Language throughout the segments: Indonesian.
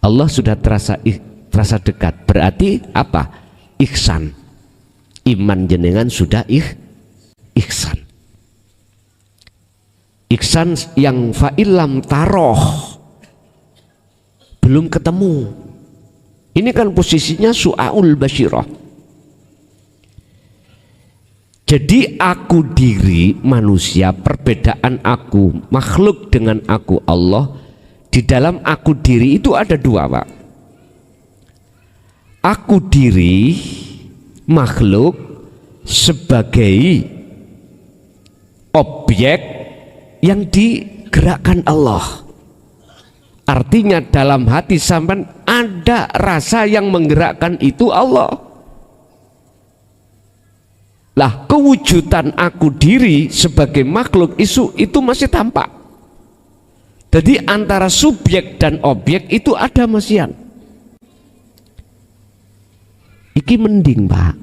Allah sudah terasa dekat. Berarti apa? Ihsan. Iman jenengan sudah ihsan. Ihsan yang fa'ilam taroh, belum ketemu. Ini kan posisinya su'aul basyirah. Jadi aku diri manusia, perbedaan aku makhluk dengan aku Allah. Di dalam aku diri itu ada dua, Pak. Aku diri makhluk sebagai objek yang digerakkan Allah. Artinya dalam hati sampean ada rasa yang menggerakkan itu Allah. Lah kewujudan aku diri sebagai makhluk itu masih tampak. Jadi antara subjek dan objek itu ada masian. Iki mending, Pak.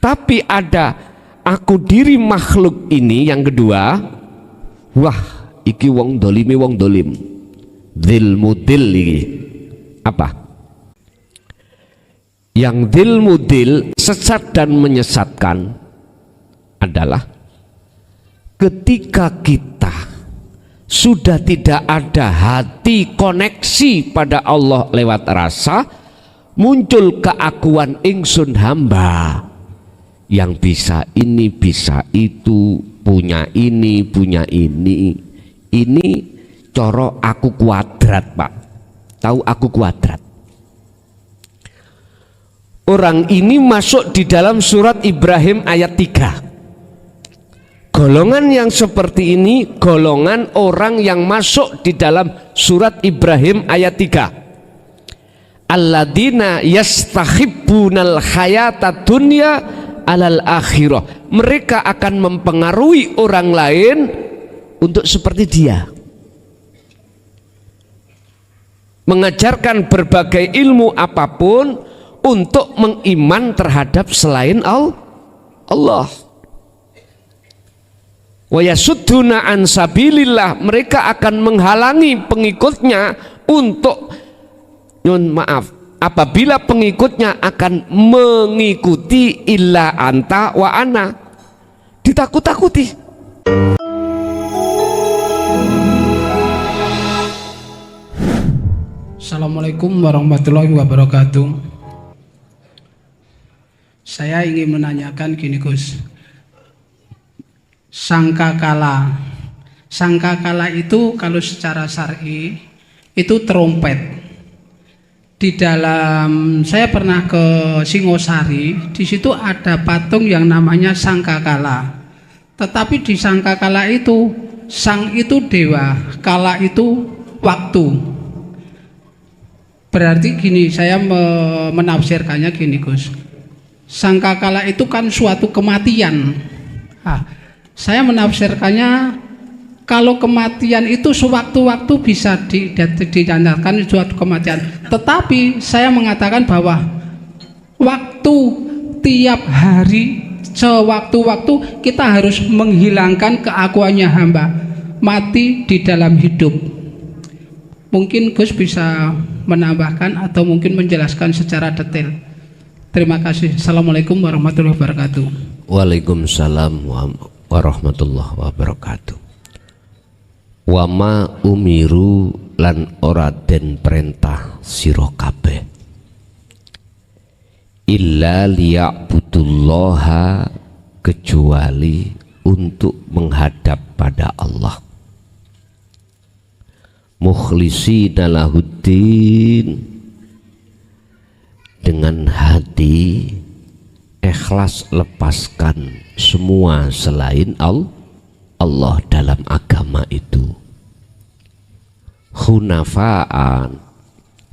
Tapi ada aku diri makhluk ini yang kedua. Wah, iki wong dolimi wong dolim. Dzil mudil iki. Apa? Yang dzil mudil, sesat dan menyesatkan adalah ketika kita sudah tidak ada hati koneksi pada Allah lewat rasa, muncul keakuan ingsun hamba yang bisa ini bisa itu, punya ini punya ini coro aku kuadrat, Pak. Tahu aku kuadrat? Orang ini masuk di dalam surat Ibrahim ayat 3. Golongan yang seperti ini golongan orang yang masuk di dalam surat Ibrahim ayat 3. Alladzina yastahibbunal hayata dunya alal akhirah. Mereka akan mempengaruhi orang lain untuk seperti dia. Mengajarkan berbagai ilmu apapun untuk mengiman terhadap selain Allah. Wa yasudduna an sabilillah, mereka akan menghalangi pengikutnya untuk apabila pengikutnya akan mengikuti illa anta wa ana, ditakut-takuti. Assalamualaikum warahmatullahi wabarakatuh. Saya ingin menanyakan gini, Gus. Sangkakala itu kalau secara syar'i itu trompet. Di dalam, saya pernah ke Singosari, di situ ada patung yang namanya sangkakala. Tetapi di sangkakala itu, sang itu dewa, kala itu waktu. Berarti gini, saya menafsirkannya gini, Gus. Sangkakala itu kan suatu kematian. Saya menafsirkannya, kalau kematian itu sewaktu-waktu bisa dinyatakan suatu kematian. Tetapi saya mengatakan bahwa waktu tiap hari sewaktu-waktu kita harus menghilangkan keakuannya hamba, mati di dalam hidup. Mungkin Gus bisa menambahkan atau mungkin menjelaskan secara detail. Terima kasih. Assalamualaikum warahmatullahi wabarakatuh. Waalaikumsalam warahmatullahi wabarakatuh. Wa ma umiru lan ora den perintah sira kabeh illa liya'budullaha, kecuali untuk menghadap pada Allah, mukhlishina lahuddin, dengan hati ikhlas lepaskan semua selain Allah dalam agama itu, hunafaan,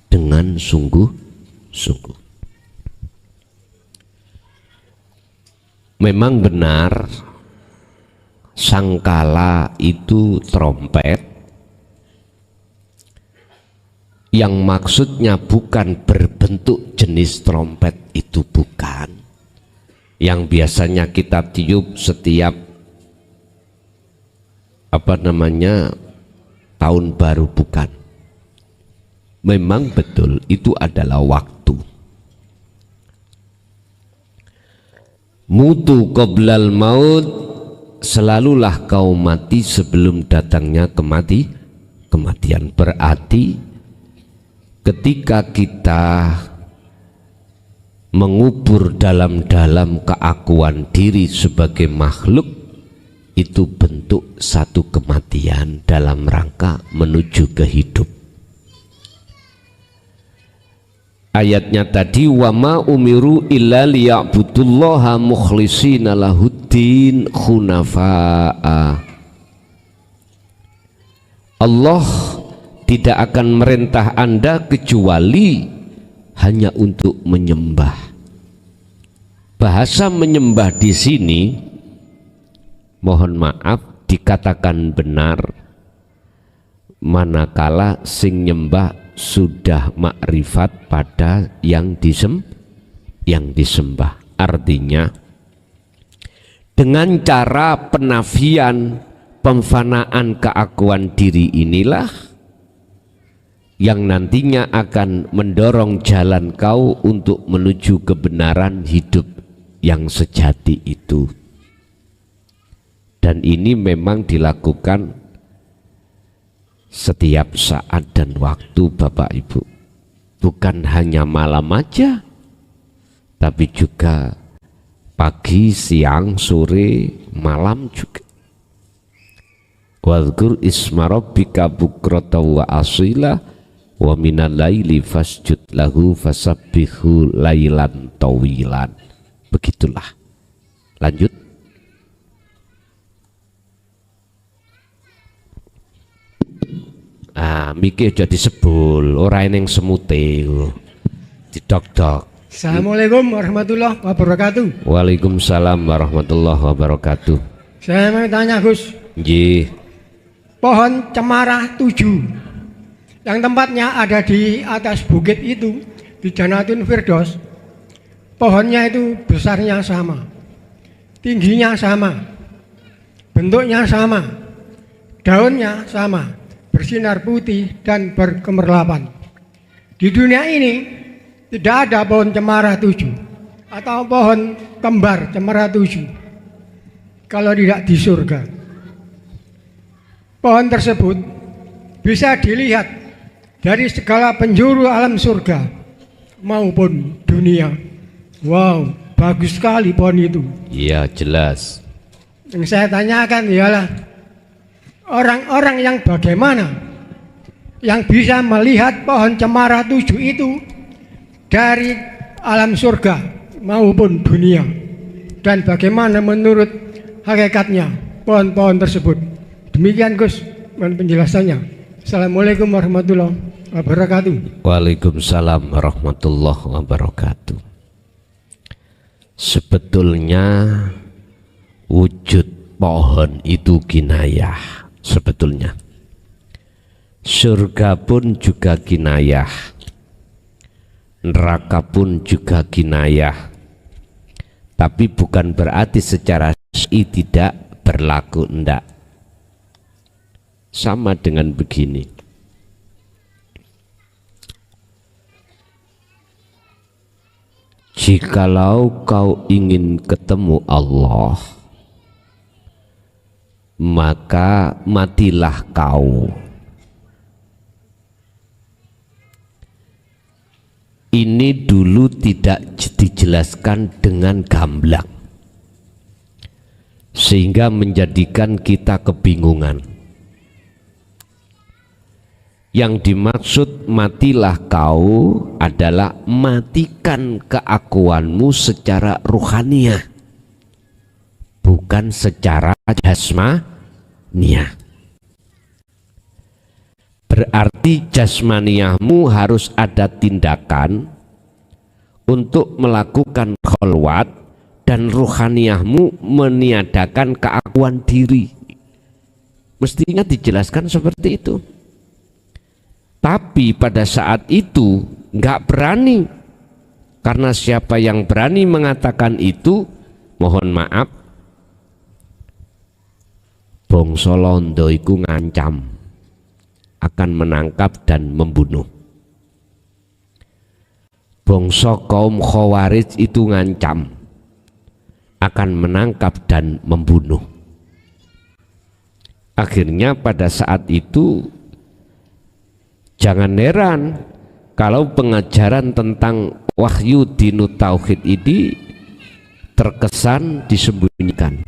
dengan sungguh-sungguh. Memang benar sangkala itu trompet yang maksudnya bukan berbentuk jenis trompet, itu bukan yang biasanya kita tiup setiap tahun baru, bukan. Memang betul itu adalah waktu. Mutu qoblal maut, selalulah kau mati sebelum datangnya kematian. Berarti ketika kita mengubur dalam-dalam keakuan diri sebagai makhluk, itu bentuk satu kematian dalam rangka menuju ke hidup. Ayatnya tadi, wama umiru illa liya'budullaha mukhlishina lahuddin khunafa'a. Allah tidak akan merintah Anda kecuali hanya untuk menyembah. Bahasa menyembah di sini, mohon maaf, dikatakan benar manakala sing nyembah sudah makrifat pada yang disembah. Artinya dengan cara penafian, pemfanaan keakuan diri inilah yang nantinya akan mendorong jalan kau untuk menuju kebenaran hidup yang sejati itu. Dan ini memang dilakukan setiap saat dan waktu, Bapak Ibu. Bukan hanya malam aja, tapi juga pagi, siang, sore, malam juga. Wadhkur isma rabbika bukrata wa asila wa minal laili fasjud lahu fasabbihu lailan tawilan. Begitulah. Lanjut. Mikir jadi sebul, orang yang semute didok-dok. Assalamualaikum warahmatullahi wabarakatuh. Waalaikumsalam warahmatullahi wabarakatuh. Saya mau tanya Gus, Nggih. pohon cemara 7 yang tempatnya ada di atas bukit itu, di Jannatul Firdaus, pohonnya itu besarnya sama, tingginya sama, bentuknya sama, daunnya sama, bersinar putih dan berkemerlapan. Di dunia ini tidak ada pohon cemara 7 atau pohon kembar cemara 7 kalau tidak di surga. Pohon tersebut bisa dilihat dari segala penjuru alam surga maupun dunia. Wow, bagus sekali pohon itu. Iya, jelas. Yang saya tanyakan ialah orang-orang yang bagaimana yang bisa melihat pohon cemara 7 itu dari alam surga maupun dunia, dan bagaimana menurut hakikatnya pohon-pohon tersebut. Demikian Gus penjelasannya. Assalamualaikum warahmatullahi wabarakatuh. Waalaikumsalam warahmatullahi wabarakatuh. Sebetulnya wujud pohon itu kinayah. Sebetulnya surga pun juga kinayah, neraka pun juga kinayah, tapi bukan berarti secara syar'i tidak berlaku, enggak. Sama dengan begini, jikalau kau ingin ketemu Allah, maka matilah kau. Ini dulu tidak dijelaskan dengan gamblang, sehingga menjadikan kita kebingungan. Yang dimaksud matilah kau adalah matikan keakuanmu secara ruhaniah, bukan secara jasmaniah. Berarti jasmaniahmu harus ada tindakan untuk melakukan kholwat, dan ruhaniahmu meniadakan keakuan diri. Mestinya dijelaskan seperti itu. Tapi pada saat itu nggak berani, karena siapa yang berani mengatakan itu, mohon maaf, bangsa Londo iku ngancam akan menangkap dan membunuh. bangsa kaum Khawarij itu ngancam akan menangkap dan membunuh. Akhirnya pada saat itu jangan heran kalau pengajaran tentang wahyu dinut tauhid ini terkesan disembunyikan.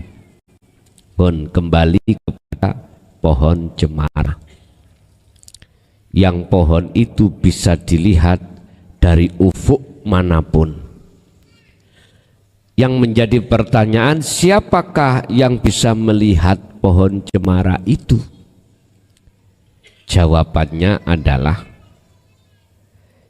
Pun kembali kepada pohon cemara, yang pohon itu bisa dilihat dari ufuk manapun. Yang menjadi pertanyaan, siapakah yang bisa melihat pohon cemara itu? Jawabannya adalah,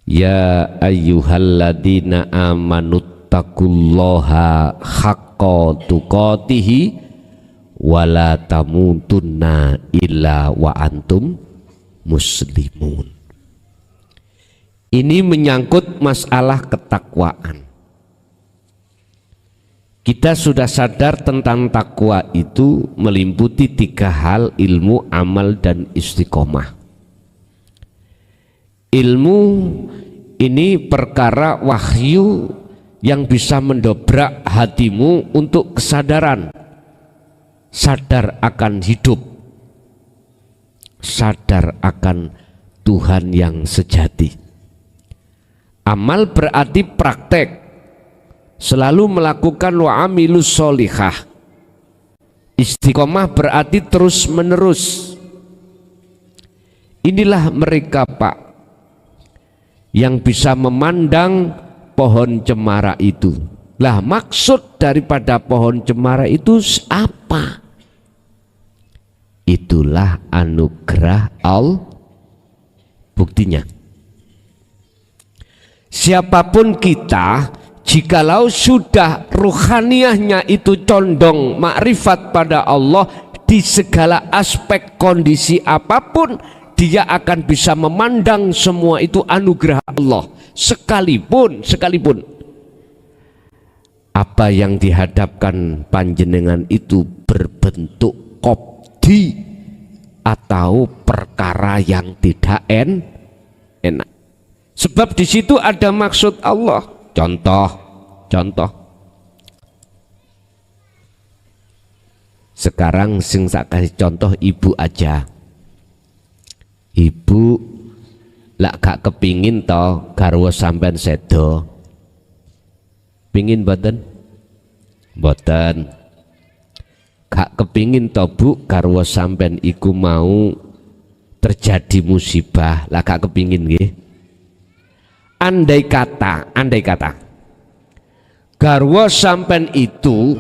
ya ayyuhalladzina amanuttaqullaha haqqa tuqatihi wala tamutunna illa wa antum muslimun. Ini menyangkut masalah ketakwaan. Kita sudah sadar tentang takwa itu meliputi 3 hal: ilmu, amal, dan istiqomah. Ilmu ini perkara wahyu yang bisa mendobrak hatimu untuk kesadaran, sadar akan hidup, sadar akan Tuhan yang sejati. Amal berarti praktek, selalu melakukan wa amilus sholihah. Istiqomah berarti terus menerus. Inilah mereka Pak yang bisa memandang pohon cemara itu. Lah maksud daripada pohon cemara itu apa? Itulah anugerah Allah. Buktinya, siapapun kita, jikalau sudah ruhaniyahnya itu condong makrifat pada Allah di segala aspek kondisi apapun, dia akan bisa memandang semua itu anugerah Allah. Sekalipun apa yang dihadapkan panjenengan itu berbentuk kopdi atau perkara yang tidak enak. Sebab di situ ada maksud Allah. Contoh. Sekarang sing sak kasih contoh ibu aja. Ibu lak gak kepingin toh garwa sampean sedo. Pingin boten? Boten. Gak kepingin toh Bu garwa sampean iku mau terjadi musibah, lah gak kepingin nggih. Andai kata garwa sampean itu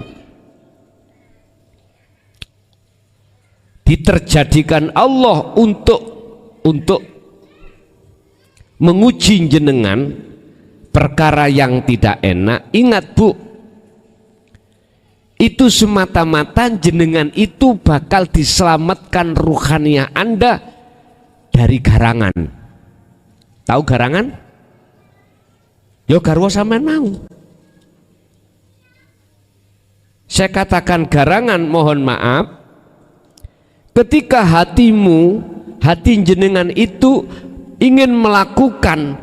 diterjadikan Allah untuk menguji jenengan perkara yang tidak enak, ingat Bu, itu semata-mata jenengan itu bakal diselamatkan ruhaniyah Anda dari garangan. Tahu garangan? Yo garwa sampean mau. Saya katakan garangan, mohon maaf, ketika hati jenengan itu ingin melakukan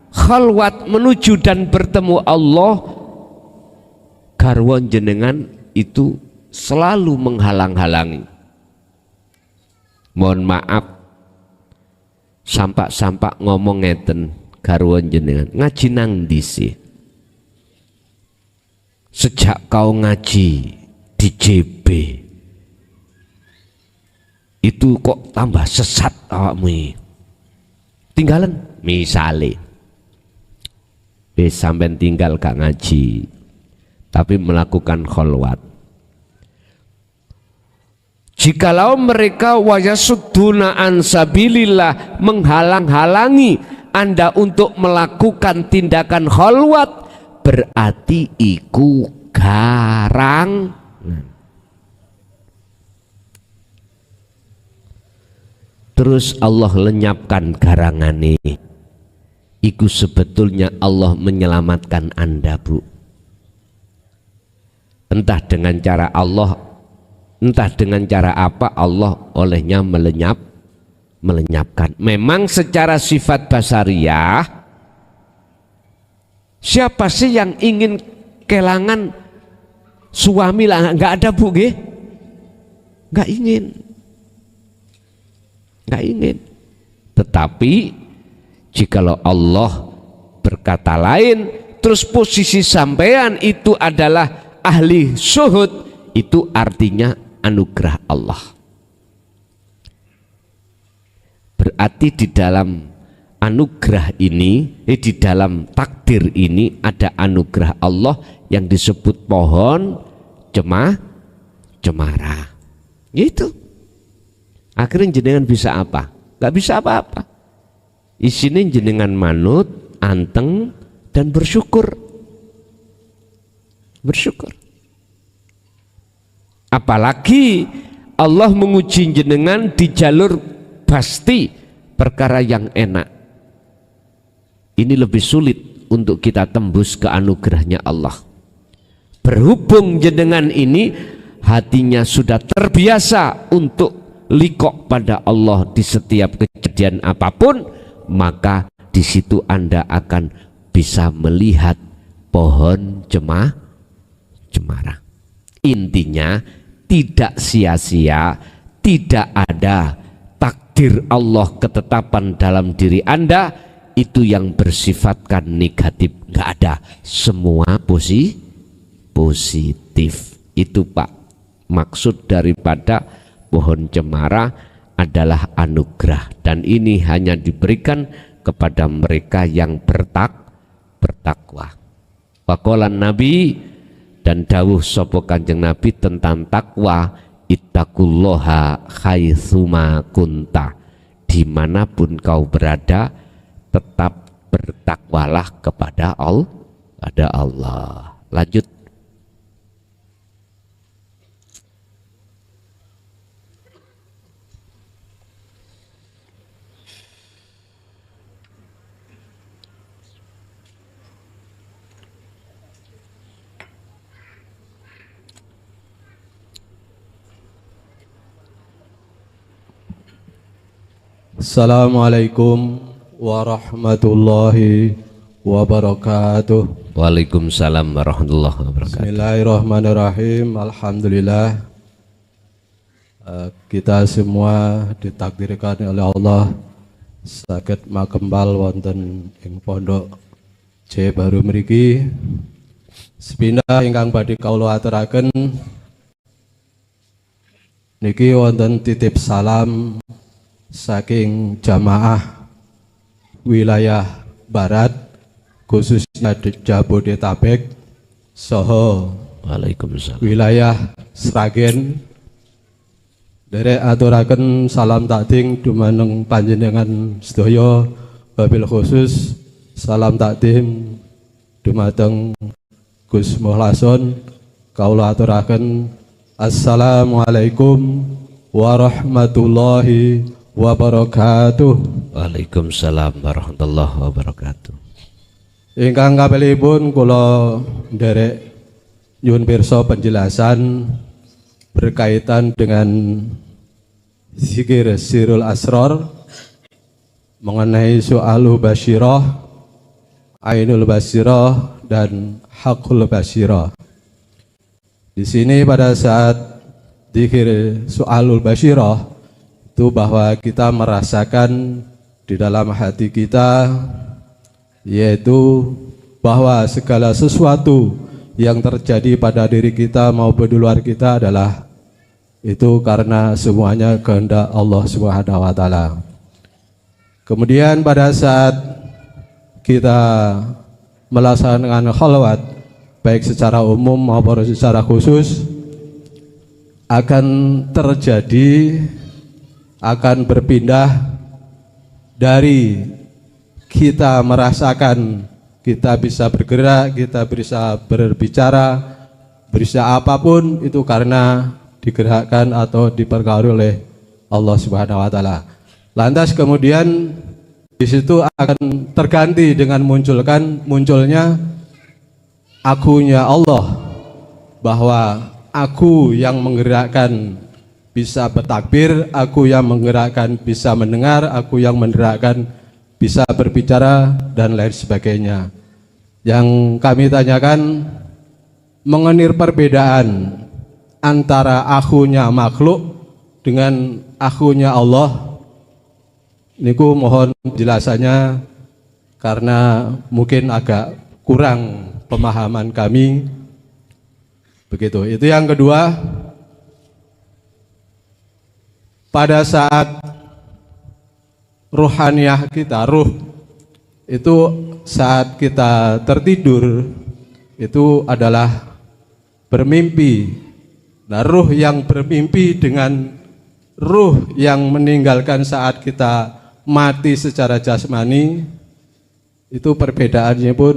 khalwat menuju dan bertemu Allah, garwa jenengan itu selalu menghalang-halangi. Mohon maaf, sampak ngomong ngeten, garwa jenengan ngaji nang ndi sih? Sejak kau ngaji di JB itu kok tambah sesat awakmu. Tinggalan misale sampean tinggal gak ngaji tapi melakukan kholwat. Jikalau mereka wayasudduna an sabilillah, menghalang-halangi Anda untuk melakukan tindakan kholwat, berarti iku garang. Terus Allah lenyapkan garangane. Iku sebetulnya Allah menyelamatkan Anda Bu. Entah dengan cara Allah, entah dengan cara apa, Allah olehnya melenyapkan. Memang secara sifat basariyah Siapa sih yang ingin kelangan suami lah? Nggak ada Bu, nggih? Nggak ingin. Nggak ingin. Tetapi jikalau Allah berkata lain, terus posisi sampean itu adalah ahli syuhud, itu artinya anugerah Allah. Berarti di dalam anugerah ini, di dalam takdir ini ada anugerah Allah yang disebut pohon cemara. Gitu. Akhirnya jenengan bisa apa? Gak bisa apa-apa. Isinya jenengan manut, anteng, dan bersyukur. Bersyukur. Apalagi Allah menguji jenengan di jalur pasti perkara yang enak. Ini lebih sulit untuk kita tembus ke anugerahnya Allah. Berhubung jenengan ini hatinya sudah terbiasa untuk likok pada Allah di setiap kejadian apapun, maka di situ Anda akan bisa melihat pohon cemara. Intinya tidak sia-sia, tidak ada takdir Allah ketetapan dalam diri Anda itu yang bersifatkan negatif, nggak ada, semua positif. Itu Pak, maksud daripada pohon cemara adalah anugerah, dan ini hanya diberikan kepada mereka yang bertakwa. Pakolan Nabi dan dawuh sapa Kanjeng Nabi tentang takwa, ittaqullaha haitsuma kunta, dimanapun kau berada tetap bertakwalah kepada Allah. Lanjut. Assalamualaikum warahmatullahi wabarakatuh. Waalaikumsalam warahmatullahi wabarakatuh. Bismillahirrahmanirrahim. Alhamdulillah, kita semua ditakdirkan oleh Allah saged makembal wonten ing pondok J Baru mriki. Sepindah ingkang badhe kawula aturaken niki wonten titip salam saking jamaah wilayah barat khususnya di Jabodetabek soho Waalaikumsalam. wilayah Sragen. Derek aturaken salam takdim dumaneng panjenengan sedaya, wabil khusus salam takdim dumateng Gus Muhlason. Kaula aturaken assalamualaikum warahmatullahi wabarakatuh. Waalaikumsalam warahmatullahi wabarakatuh. Ingkang kapilipun kula nderek nyuwun pirsa penjelasan berkaitan dengan zikir sirul asrar mengenai soalul basyirah, ainul basyirah, dan hakul basyirah. Di sini pada saat zikir soalul basyirah itu bahwa kita merasakan di dalam hati kita, yaitu bahwa segala sesuatu yang terjadi pada diri kita maupun di luar kita adalah itu karena semuanya kehendak Allah Subhanahu wa taala. Kemudian pada saat kita melaksanakan khalwat baik secara umum maupun secara khusus, akan terjadi, akan berpindah dari kita merasakan kita bisa bergerak, kita bisa berbicara, bisa apapun itu karena digerakkan atau diperkaruhi oleh Allah Subhanahu wa taala. Lantas kemudian di situ akan terganti dengan munculnya akunya Allah, bahwa aku yang menggerakkan bisa bertakbir, aku yang menggerakkan bisa mendengar, aku yang menggerakkan bisa berbicara, dan lain sebagainya. Yang kami tanyakan mengenir perbedaan antara akhunya makhluk dengan akhunya Allah. Niku mohon penjelasannya karena mungkin agak kurang pemahaman kami. Begitu. Itu yang kedua. Pada saat ruhaniyah kita, ruh itu saat kita tertidur itu adalah bermimpi. Nah, ruh yang bermimpi dengan ruh yang meninggalkan saat kita mati secara jasmani itu perbedaannya pun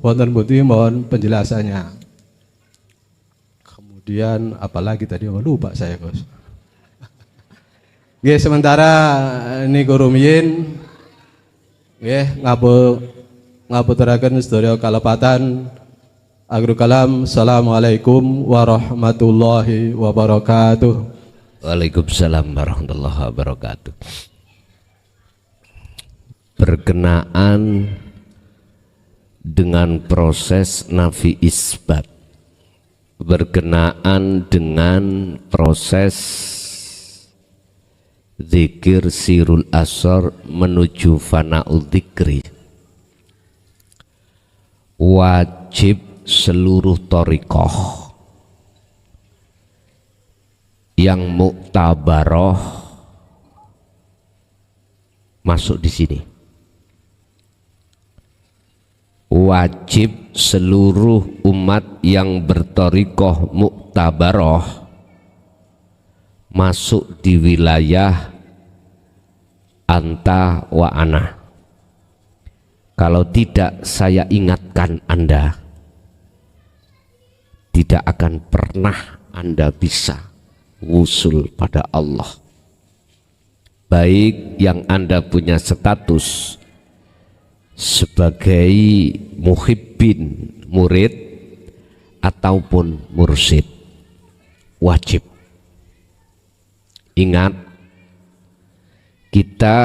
wonten pundi, mohon penjelasannya. Kemudian apalagi tadi, lupa saya, Gus. Nggih, sementara niku rumiyin nggih ngaputuraken sedaya kalepatan akhirul kalam. Assalamualaikum warahmatullahi wabarakatuh. Waalaikumsalam warahmatullahi wabarakatuh. Berkenaan dengan proses nafi isbat, berkenaan dengan proses zikir sirul asar menuju fana'ul dzikri, wajib seluruh thariqah yang muktabaroh masuk di sini. Wajib seluruh umat yang berthariqah muktabaroh masuk di wilayah anta wa ana. Kalau tidak, saya ingatkan Anda, tidak akan pernah Anda bisa wusul pada Allah. Baik yang Anda punya status sebagai muhibbin, murid, ataupun mursyid, wajib. Ingat, kita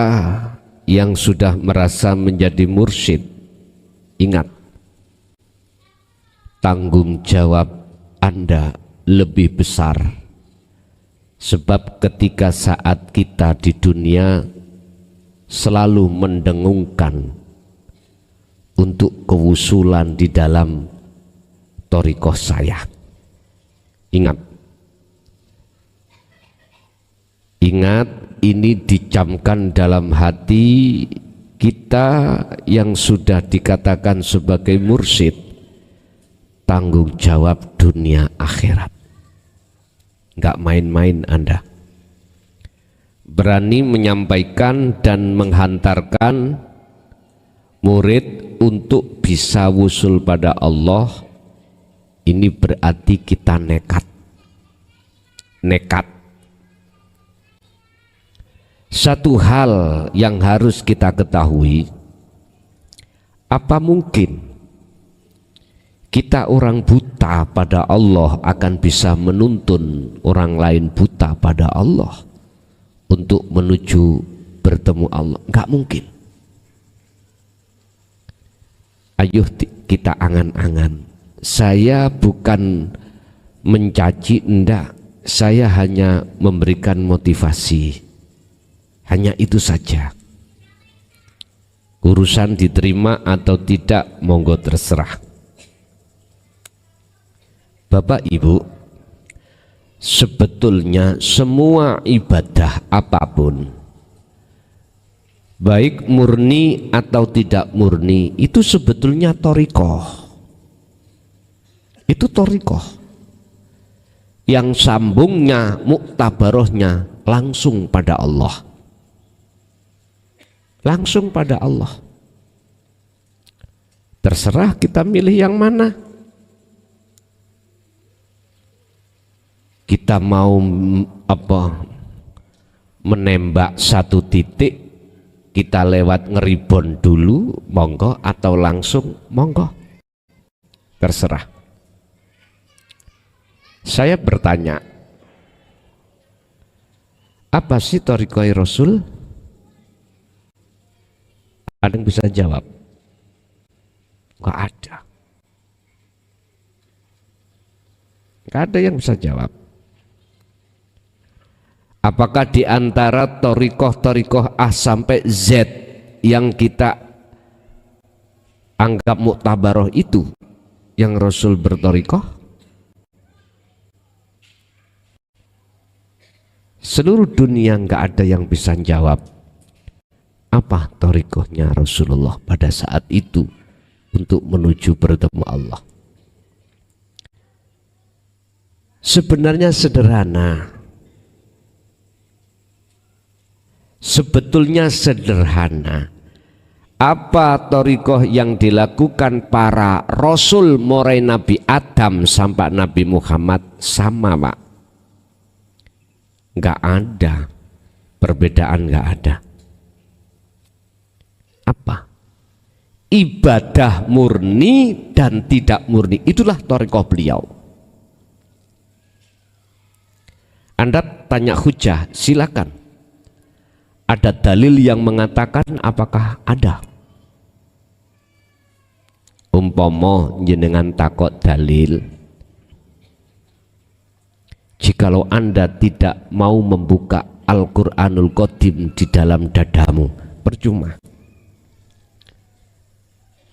yang sudah merasa menjadi mursyid, ingat, tanggung jawab Anda lebih besar. Sebab ketika saat kita di dunia selalu mendengungkan untuk kewusulan di dalam thariqah saya. Ingat, ini dicamkan dalam hati kita yang sudah dikatakan sebagai mursyid, tanggung jawab dunia akhirat. Enggak main-main Anda. Berani menyampaikan dan menghantarkan murid untuk bisa wusul pada Allah, ini berarti kita nekat. Satu hal yang harus kita ketahui, apa mungkin kita orang buta pada Allah akan bisa menuntun orang lain buta pada Allah untuk menuju bertemu Allah? Enggak mungkin. Ayo kita angan-angan. Saya bukan mencaci, enggak. Saya hanya memberikan motivasi. Hanya itu saja. Urusan diterima atau tidak, monggo terserah. Bapak Ibu, sebetulnya semua ibadah apapun, baik murni atau tidak murni, itu sebetulnya thariqah. Itu thariqah yang sambungnya, muktabarohnya langsung pada Allah. Langsung pada Allah. Terserah kita milih yang mana. Kita mau menembak satu titik, kita lewat ngeribon dulu, monggo, atau langsung, monggo. Terserah. Saya bertanya, apa sih thariqah Rasul? Ada yang bisa jawab? Nggak ada. Nggak ada yang bisa jawab. Apakah di antara torikoh A sampai Z yang kita anggap muktabaroh itu yang Rasul bertorikoh? Seluruh dunia nggak ada yang bisa jawab apa torikohnya Rasulullah pada saat itu untuk menuju bertemu Allah. Sebenarnya sederhana. Sebetulnya sederhana. Apa torikoh yang dilakukan para Rasul mulai Nabi Adam sampai Nabi Muhammad sama, Pak? Nggak ada perbedaan, nggak ada. Apa? Ibadah murni dan tidak murni, itulah torikoh beliau. Anda tanya hujah, silakan. Ada dalil yang mengatakan apakah ada? Umpama jenengan takut dalil, jikalau Anda tidak mau membuka Al-Quranul Qadim di dalam dadamu, percuma.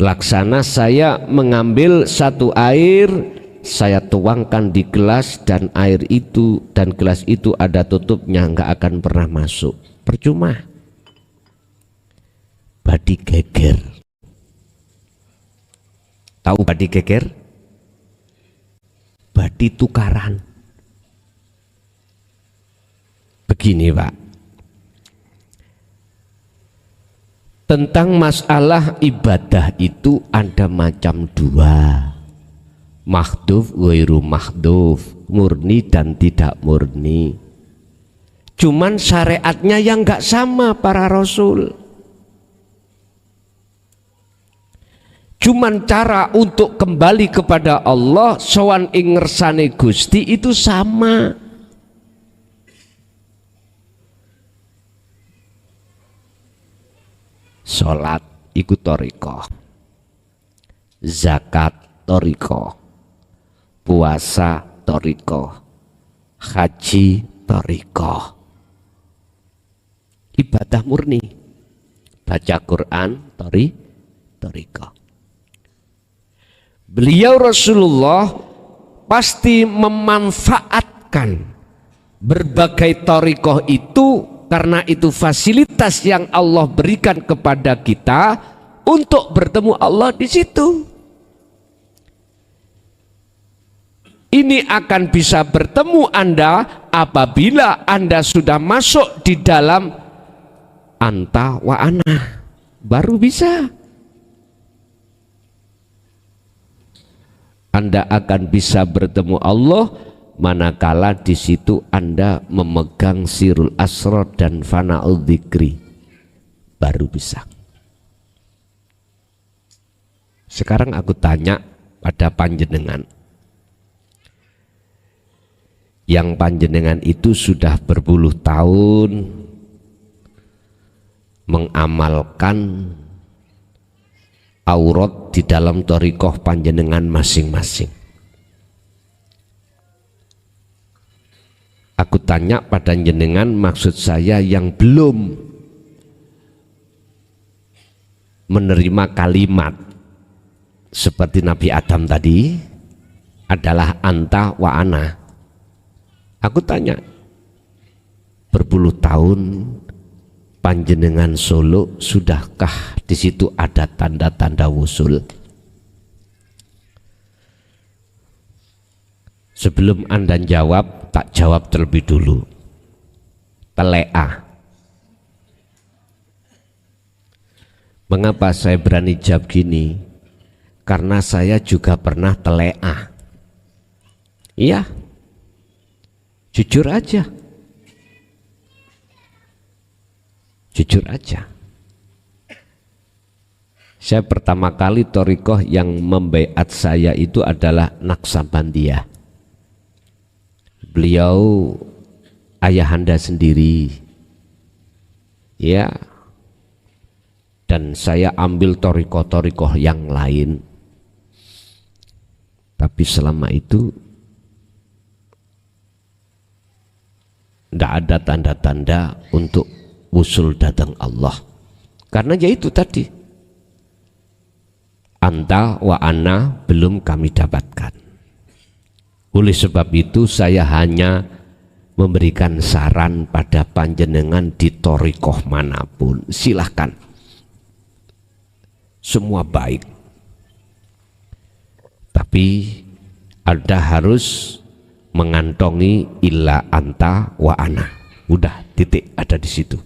Laksana saya mengambil satu air, saya tuangkan di gelas, dan air itu dan gelas itu ada tutupnya, nggak akan pernah masuk. Percuma. Badi geger. Tahu badi geger? Badi tukaran. Begini, Pak. Tentang masalah ibadah itu ada macam dua. Mahdhuf, ghairu mahdhuf, murni dan tidak murni. Cuman syariatnya yang nggak sama para Rasul. Cuman cara untuk kembali kepada Allah sowan ing ngersane Gusti itu sama. Salat ikut thariqah, zakat thariqah, puasa thariqah, haji thariqah. Ibadah murni, baca Quran, thariqah. Beliau Rasulullah pasti memanfaatkan berbagai thariqah itu, karena itu fasilitas yang Allah berikan kepada kita untuk bertemu Allah di situ. Ini akan bisa bertemu Anda apabila Anda sudah masuk di dalam anta wa ana, baru bisa. Anda akan bisa bertemu Allah manakala di situ Anda memegang sirul asrar dan fana'ul dzikri, baru bisa. Sekarang aku tanya pada panjenengan, yang panjenengan itu sudah berpuluh tahun mengamalkan aurat di dalam thariqah panjenengan masing-masing. Aku tanya pada jenengan, maksud saya yang belum menerima kalimat seperti Nabi Adam tadi adalah anta wa ana. Aku tanya, berpuluh tahun panjenengan Solo, sudahkah di situ ada tanda-tanda wusul? Sebelum Anda jawab, tak jawab terlebih dulu. Telea. Mengapa saya berani jawab gini? Karena saya juga pernah telea. Iya, jujur aja. Jujur aja, saya pertama kali thariqah yang membaiat saya itu adalah Naksabandiyah. Beliau ayahanda sendiri, ya, dan saya ambil thariqah yang lain. Tapi selama itu tidak ada tanda-tanda untuk usul datang Allah. Karena ya itu tadi, anta wa ana belum kami dapatkan. Oleh sebab itu saya hanya memberikan saran pada panjenengan di thariqah manapun, silahkan, semua baik, tapi Anda harus mengantongi illa anta wa ana. Udah, titik, ada di situ.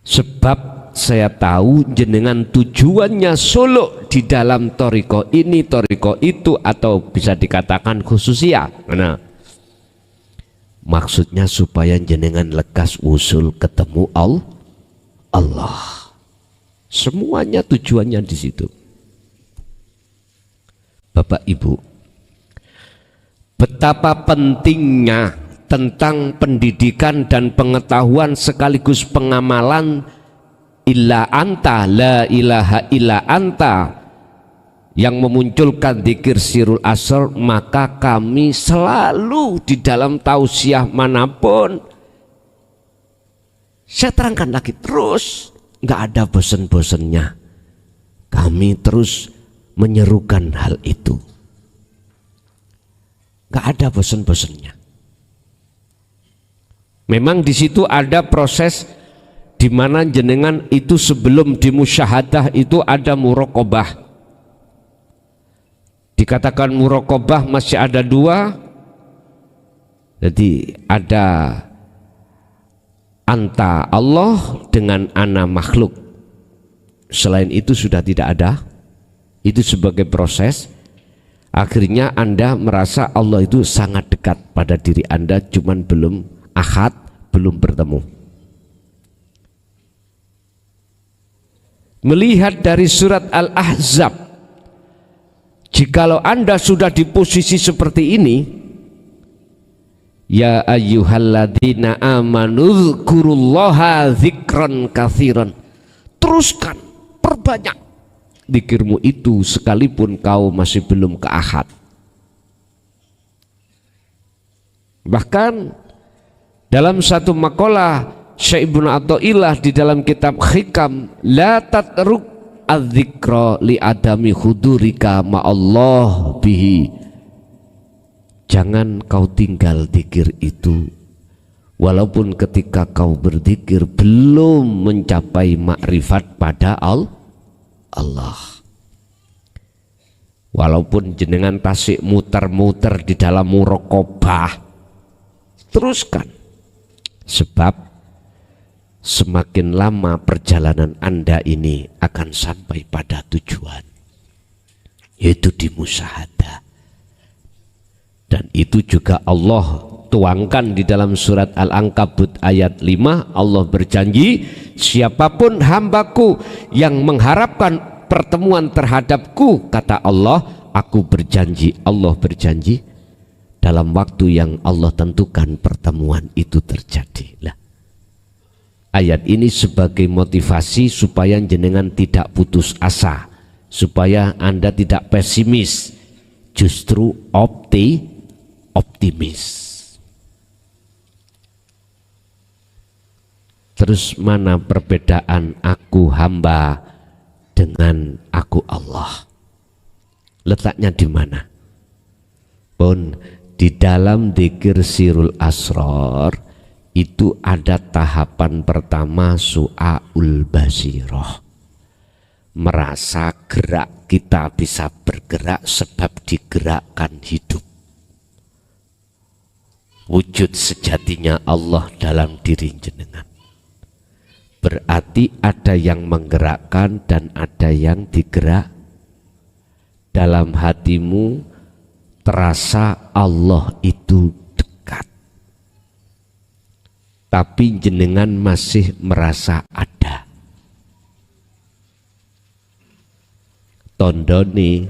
Sebab saya tahu jenengan tujuannya suluk di dalam thariqah ini, thariqah itu, atau bisa dikatakan khususia. Nah, maksudnya supaya jenengan lekas usul ketemu Allah. Semuanya tujuannya di situ. Bapak Ibu, betapa pentingnya tentang pendidikan dan pengetahuan sekaligus pengamalan illa anta, la ilaha illa anta, yang memunculkan dzikir sirul asrar. Maka kami selalu di dalam tausiah manapun, saya terangkan lagi terus, nggak ada bosan-bosannya kami terus menyerukan hal itu, nggak ada bosan-bosannya. Memang di situ ada proses di mana jenengan itu sebelum dimusyahadah itu ada muraqabah. Dikatakan muraqabah masih ada dua, jadi ada anta Allah dengan ana makhluk. Selain itu sudah tidak ada. Itu sebagai proses. Akhirnya Anda merasa Allah itu sangat dekat pada diri Anda, cuman belum ahad, belum bertemu. Melihat dari surat Al-Ahzab, jikalau Anda sudah di posisi seperti ini, ya ayyuhalladzina amanu dzkurullaha dzikran katsiran, teruskan, perbanyak dzikirmu itu sekalipun kau masih belum ke ahad. Bahkan dalam satu makalah Syekh Ibnu Athaillah di dalam kitab Hikam, la tatruk adzikra li adami hudurika ma'allah bihi, jangan kau tinggal dzikir itu walaupun ketika kau berzikir belum mencapai makrifat pada Allah. Walaupun jenengan tasik muter-muter di dalam muraqabah, teruskan, sebab semakin lama perjalanan Anda ini akan sampai pada tujuan, yaitu di musyahadah. Dan itu juga Allah tuangkan di dalam surat Al-Ankabut ayat 5. Allah berjanji, siapapun hambaku yang mengharapkan pertemuan terhadapku, kata Allah, aku berjanji, Allah berjanji, dalam waktu yang Allah tentukan pertemuan itu terjadi. Lah, ayat ini sebagai motivasi supaya jenengan tidak putus asa, supaya Anda tidak pesimis, justru optimis. Terus mana perbedaan aku hamba dengan aku Allah? Letaknya di mana? Pun di dalam dzikir sirul asrar itu ada tahapan pertama, su'aul basirah, merasa gerak kita bisa bergerak sebab digerakkan hidup. Wujud sejatinya Allah dalam diri jenengan. Berarti ada yang menggerakkan dan ada yang digerak. Dalam hatimu terasa Allah itu dekat, tapi jenengan masih merasa ada. Tondoni,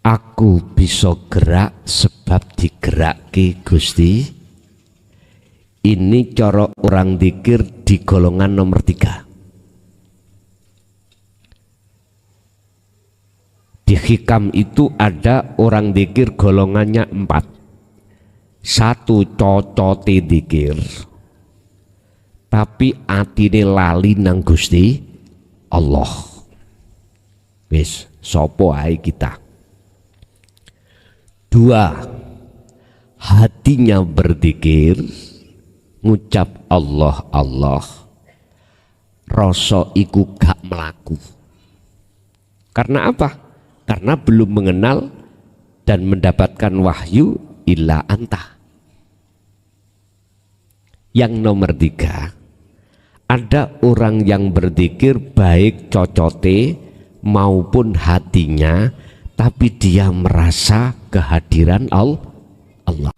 aku bisa gerak sebab digeraki Gusti. Ini cara orang dzikir di golongan nomor 3. Di hikam itu ada orang dzikir golongannya 4. Satu cocote dzikir, tapi atine lali nang Gusti Allah. Wis sopo ae kita. 2, hatinya berzikir, ngucap Allah Allah, rasa iku gak melaku. Karena apa? Karena belum mengenal dan mendapatkan wahyu illa anta. Yang nomor 3, ada orang yang berzikir baik cocote maupun hatinya, tapi dia merasa kehadiran Allah.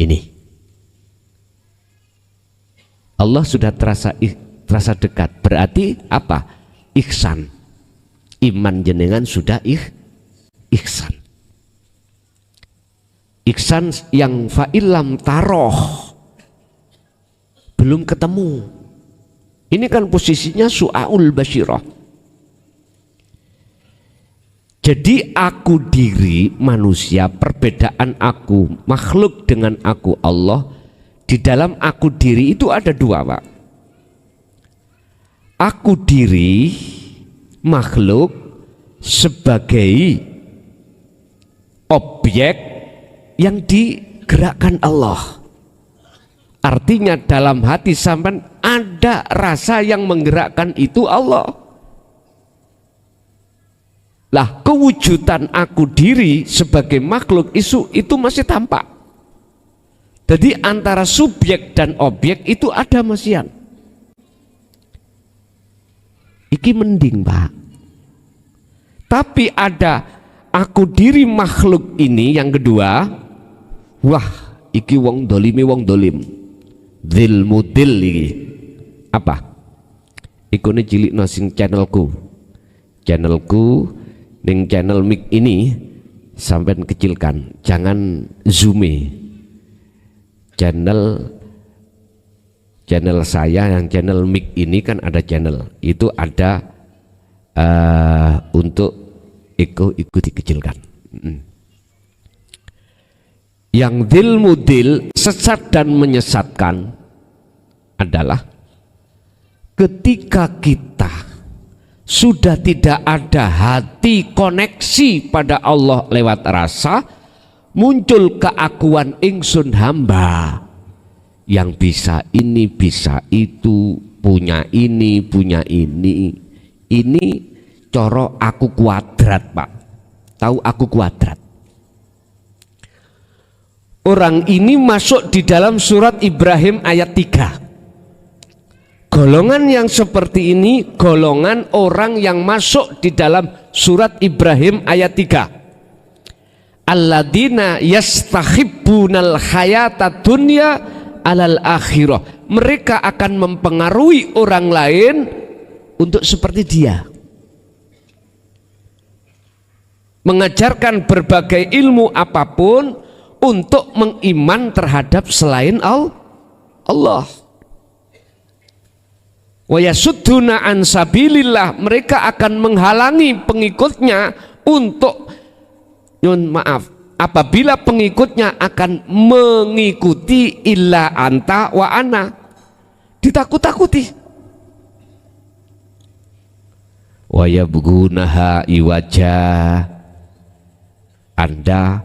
Ini Allah sudah terasa dekat, berarti apa? Ihsan. Iman jenengan sudah ihsan. Ihsan yang fa'ilam taroh, belum ketemu. Ini kan posisinya su'aul basyirah. Jadi aku diri manusia, perbedaan aku makhluk dengan aku Allah. Di dalam aku diri itu ada 2, Pak. Aku diri makhluk sebagai objek yang digerakkan Allah. Artinya dalam hati sampean ada rasa yang menggerakkan itu Allah. Lah kewujudan aku diri sebagai makhluk itu masih tampak. Jadi antara subjek dan objek itu ada masian. Iki mending, Pak. Tapi ada aku diri makhluk ini yang kedua. Wah, iki wong dolimi wong dolim. Dzil mudil iki. Apa? Iku ne cilikno sing channelku. Channelku ning channel mic ini sampean kecilkan, jangan zoom. Channel saya yang channel mic ini kan ada channel. Itu ada untuk itu dikecilkan. Yang dzil mudil, sesat dan menyesatkan adalah ketika kita sudah tidak ada hati koneksi pada Allah lewat rasa, muncul keakuan ingsun hamba yang bisa ini bisa itu, punya ini punya ini coro aku kuadrat, Pak. Tahu aku kuadrat? Orang ini masuk di dalam surat Ibrahim ayat 3. Golongan yang seperti ini golongan orang yang masuk di dalam surat Ibrahim ayat 3. Alladzina yastahibbunal hayata dunya alal akhirah. Mereka akan mempengaruhi orang lain untuk seperti dia. Mengajarkan berbagai ilmu apapun untuk mengiman terhadap selain Allah. Wa yasudduna an sabilillah, mereka akan menghalangi pengikutnya untuk apabila pengikutnya akan mengikuti illa anta wa ana, ditakut-takuti. Wa yabghunaha iwaja, Anda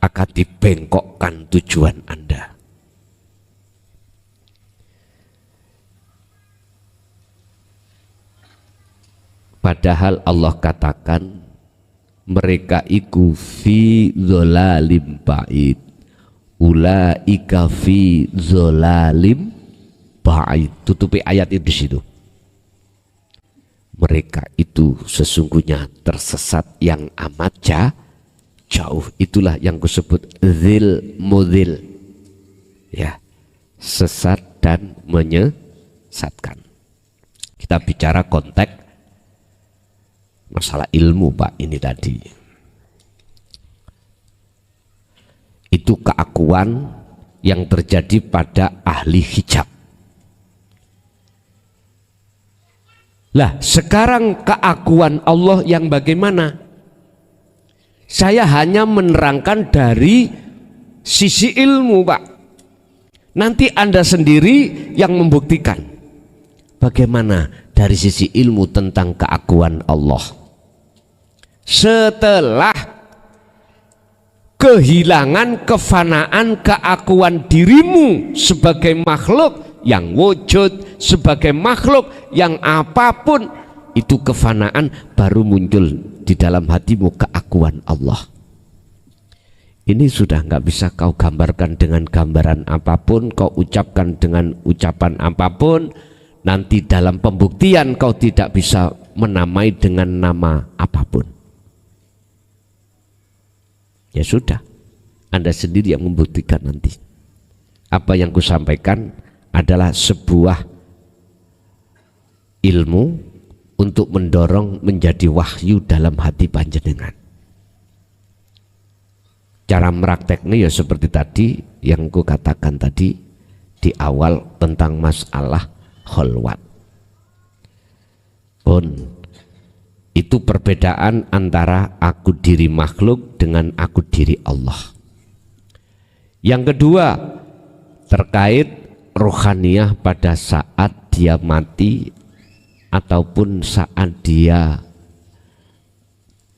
akan dibengkokkan tujuan Anda. Padahal Allah katakan mereka iku fi dzalalim ba'id, ulaika fi dzalalim ba'id. Tutupi ayat itu di situ. Mereka itu sesungguhnya tersesat yang amat jauh. Itulah yang kusebut dzil mudil, ya, sesat dan menyesatkan. Kita bicara konteks masalah ilmu, Pak, ini tadi. Itu keakuan yang terjadi pada ahli hijab. Lah sekarang keakuan Allah yang bagaimana? Saya hanya menerangkan dari sisi ilmu, Pak. Nanti Anda sendiri yang membuktikan bagaimana dari sisi ilmu tentang keakuan Allah. Setelah kehilangan kefanaan keakuan dirimu sebagai makhluk yang wujud, sebagai makhluk yang apapun, itu kefanaan, baru muncul di dalam hatimu keakuan Allah. Ini sudah nggak bisa kau gambarkan dengan gambaran apapun, kau ucapkan dengan ucapan apapun, nanti dalam pembuktian kau tidak bisa menamai dengan nama apapun. Ya sudah, Anda sendiri yang membuktikan nanti. Apa yang kusampaikan adalah sebuah ilmu untuk mendorong menjadi wahyu dalam hati panjenengan. Cara merakteknya ya seperti tadi yang ku katakan tadi di awal tentang masalah kholwat. Pun itu perbedaan antara aku diri makhluk dengan aku diri Allah. Yang kedua terkait rohaniyah pada saat dia mati ataupun saat dia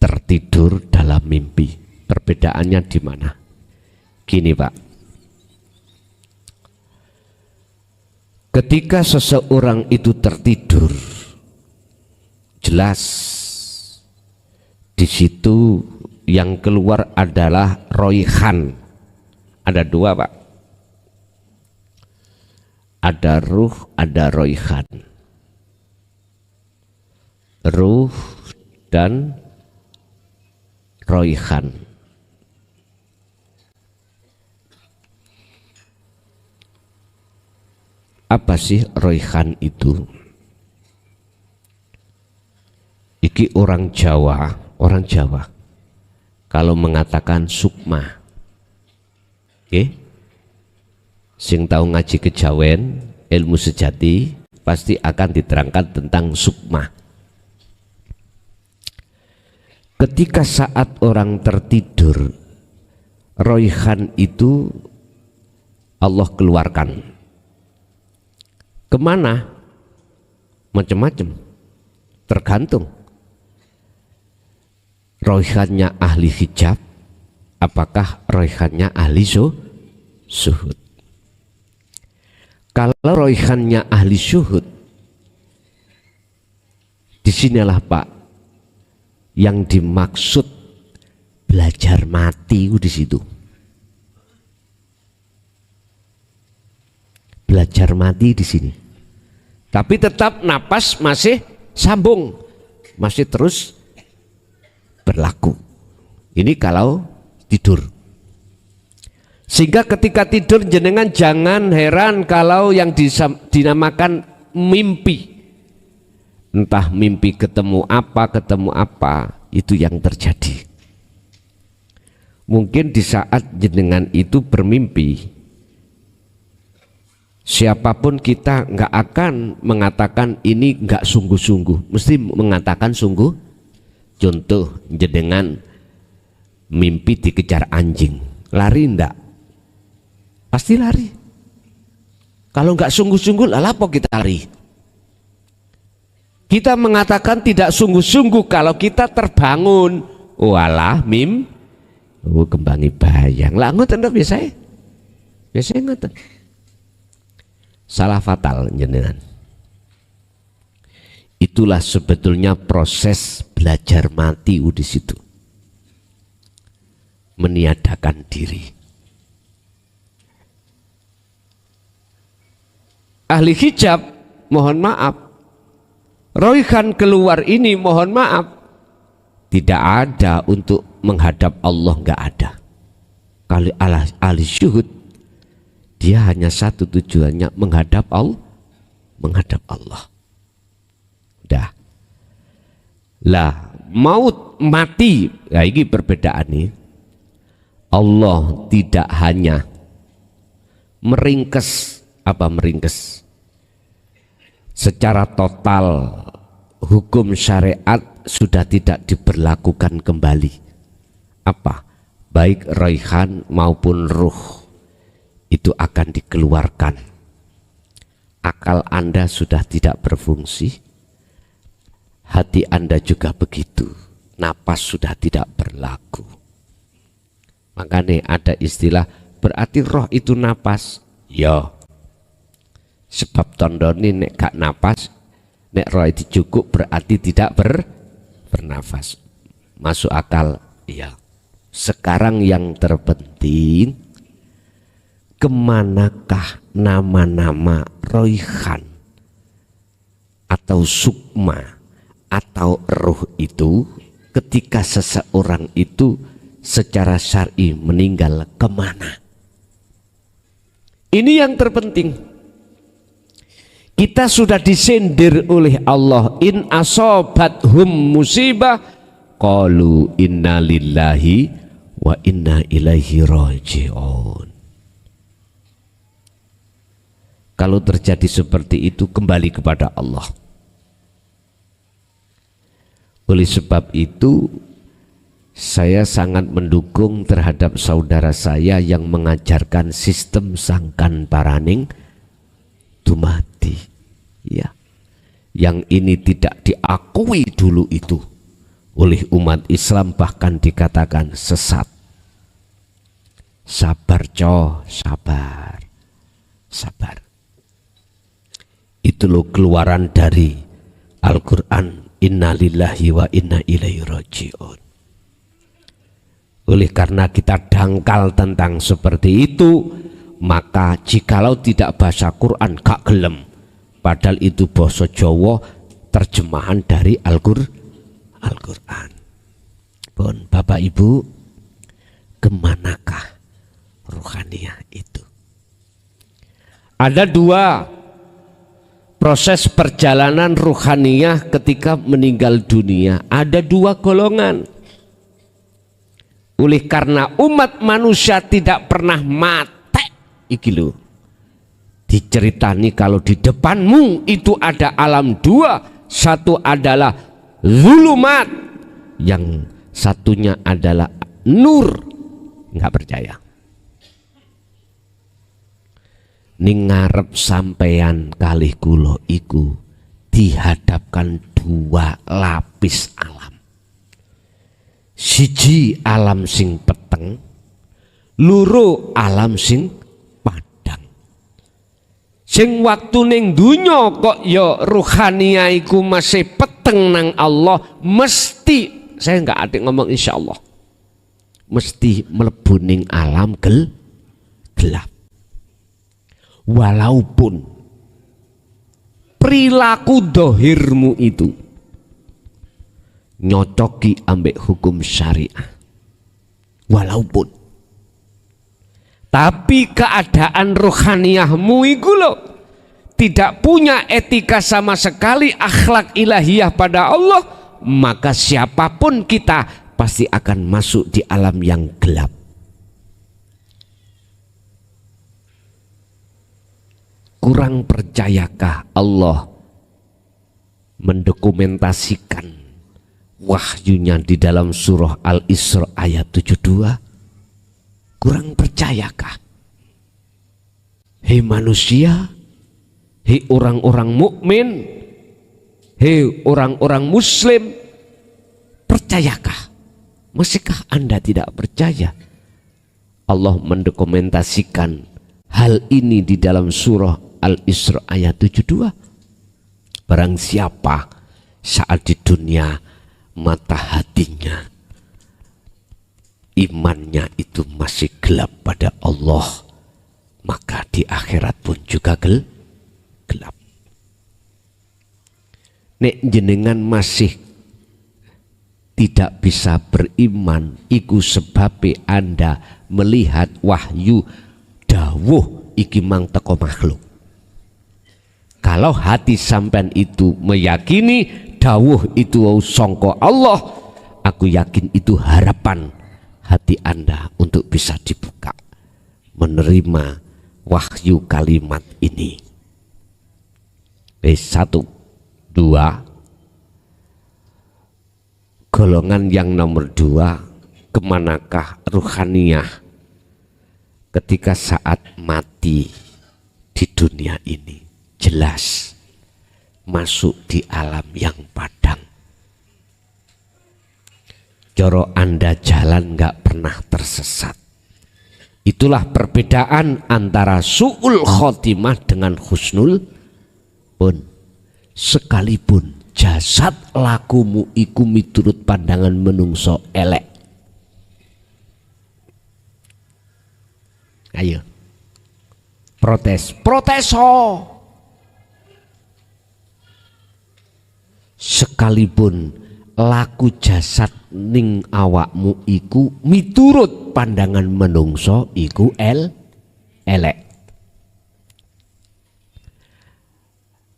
tertidur dalam mimpi. Perbedaannya di mana? Gini, Pak. Ketika seseorang itu tertidur, jelas di situ yang keluar adalah roihan. Ada dua, Pak. Ada ruh, ada roihan. Ruh dan roihan. Apa sih roihan itu? Iki orang Jawa kalau mengatakan sukma, sing tahu ngaji kejawen, ilmu sejati pasti akan diterangkan tentang sukma. Ketika saat orang tertidur, roihan itu Allah keluarkan. Kemana? Macam-macam, tergantung roihannya ahli hijab, apakah roihannya ahli suhud. Kalau roihannya ahli syuhud, disinilah Pak yang dimaksud belajar mati di situ. Belajar mati di sini. Tapi tetap napas masih sambung, masih terus berlaku. Ini kalau tidur. Sehingga ketika tidur jenengan jangan heran kalau yang dinamakan mimpi. Entah mimpi ketemu apa, itu yang terjadi. Mungkin di saat jenengan itu bermimpi, siapapun kita nggak akan mengatakan ini nggak sungguh-sungguh, mesti mengatakan sungguh. Contoh jenengan mimpi dikejar anjing, lari ndak? Pasti lari. Kalau nggak sungguh-sungguh, lah apa kita lari? Kita mengatakan tidak sungguh-sungguh kalau kita terbangun, walah kembangi bayang. Lah ngoten ta biasanya ngoten. Salah fatal jenengan. Itulah sebetulnya proses belajar mati di situ. Meniadakan diri. Ahli hijab, mohon maaf, roihan keluar ini mohon maaf, tidak ada untuk menghadap Allah, nggak ada. Kalau ahli syuhud, dia hanya satu tujuannya, menghadap Allah, menghadap Allah. Dah. Lah maut mati, nah ini perbedaan nih. Allah tidak hanya meringkes secara total hukum syariat sudah tidak diberlakukan kembali. Apa? Baik raihan maupun ruh itu akan dikeluarkan. Akal Anda sudah tidak berfungsi, hati Anda juga begitu. Napas sudah tidak berlaku. Makanya ada istilah berarti roh itu napas. Ya, sebab tondoni nek gak napas, nek roh itu cukup berarti tidak bernafas. Masuk akal? Ya. Sekarang yang terpenting, kemanakah nama-nama roihan atau sukma atau ruh itu ketika seseorang itu secara syar'i meninggal, kemana? Ini yang terpenting. Kita sudah disindir oleh Allah, in asobathum musibah qalu inna lillahi wa inna ilaihi raji'un. Kalau terjadi seperti itu, kembali kepada Allah. Oleh sebab itu, saya sangat mendukung terhadap saudara saya yang mengajarkan sistem sangkan paraning dumati. Ya. Yang ini tidak diakui dulu itu oleh umat Islam, bahkan dikatakan sesat. Sabar sabar, sabar. Itu loh keluaran dari Al-Quran, inna lillahi wa inna ilaihi raji'un. Oleh karena kita dangkal tentang seperti itu, maka jikalau tidak bahasa Quran gak gelem, padahal itu bahasa Jawa terjemahan dari Al-Quran. Pun Bapak Ibu, kemanakah ruhaniyah itu? Ada dua proses perjalanan ruhaniyah ketika meninggal dunia. Ada dua golongan. Oleh karena umat manusia tidak pernah mati, iki lho, diceritani kalau di depanmu itu ada alam dua. Satu adalah zulumat, yang satunya adalah nur. Nggak percaya. Ning ngarep sampeyan kalih kula iku dihadapkan dua lapis alam. Siji alam sing peteng, loro alam sing padang. Sing waktu ning dunya kok ya ruhaniyah iku masih peteng nang Allah, mesti, saya nggak ada ngomong insya Allah, mesti mlebu ning alam gelap. Walaupun perilaku dohirmu itu nyocoki ambek hukum syariah, walaupun, tapi keadaan rohaniyahmu itu loh tidak punya etika sama sekali, akhlak ilahiyah pada Allah, maka siapapun kita pasti akan masuk di alam yang gelap. Kurang percayakah Allah mendokumentasikan wahyunya di dalam surah Al-Isra ayat 72? Kurang percayakah? Hei manusia, hei orang-orang mukmin, hei orang-orang muslim, percayakah? Masihkah Anda tidak percaya? Allah mendokumentasikan hal ini di dalam surah Al-Isra ayat 72. Barang siapa saat di dunia mata hatinya imannya itu masih gelap pada Allah, maka di akhirat pun juga gelap. Nek jenengan masih tidak bisa beriman, iku sebabe Anda melihat wahyu dawuh iki mang teko makhluk. Kalau hati sampean itu meyakini dawuh itu sangka Allah, aku yakin itu harapan hati Anda untuk bisa dibuka menerima wahyu kalimat ini. 1, 2, Golongan yang nomor 2, kemanakah ruhaniyah ketika saat mati di dunia ini? Jelas masuk di alam yang padang. Coro Anda jalan nggak pernah tersesat. Itulah perbedaan antara su'ul khotimah dengan husnul pun. Sekalipun jasad lakumu iku miturut pandangan menungso elek. Ayo proteso. Sekalipun laku jasad ning awakmu iku miturut pandangan menungso iku elek.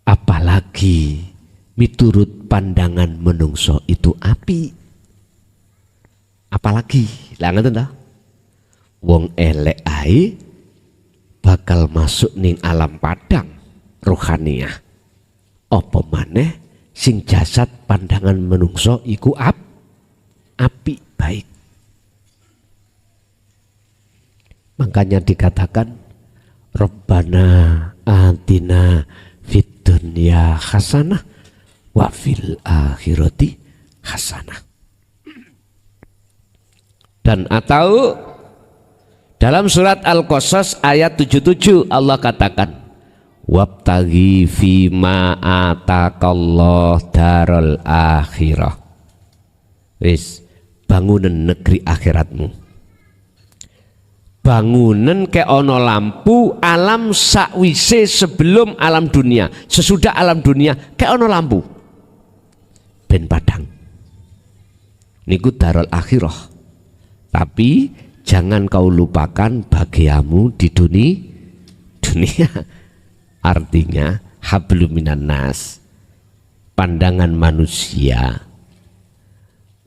Apalagi miturut pandangan menungso itu api. Apalagi lah ngoten ta? Wong elek ae bakal masuk ning alam padang rohaniyah. Apa maneh sing jasad pandangan menungso iku api baik. Makanya dikatakan Rabbana atina fid dunya hasanah wa fil akhirati hasanah. Dan atau dalam surat Al-Qasas ayat 77 Allah katakan wabtaghi fima atakallah darul akhirah. Wis bangunan negeri akhiratmu. Bangunan ke ono lampu alam sakwise sebelum alam dunia, sesudah alam dunia ke ono lampu ben padang. Niku darul akhirah. Tapi jangan kau lupakan bagiamu di dunia. Artinya hablum minan nas, pandangan manusia.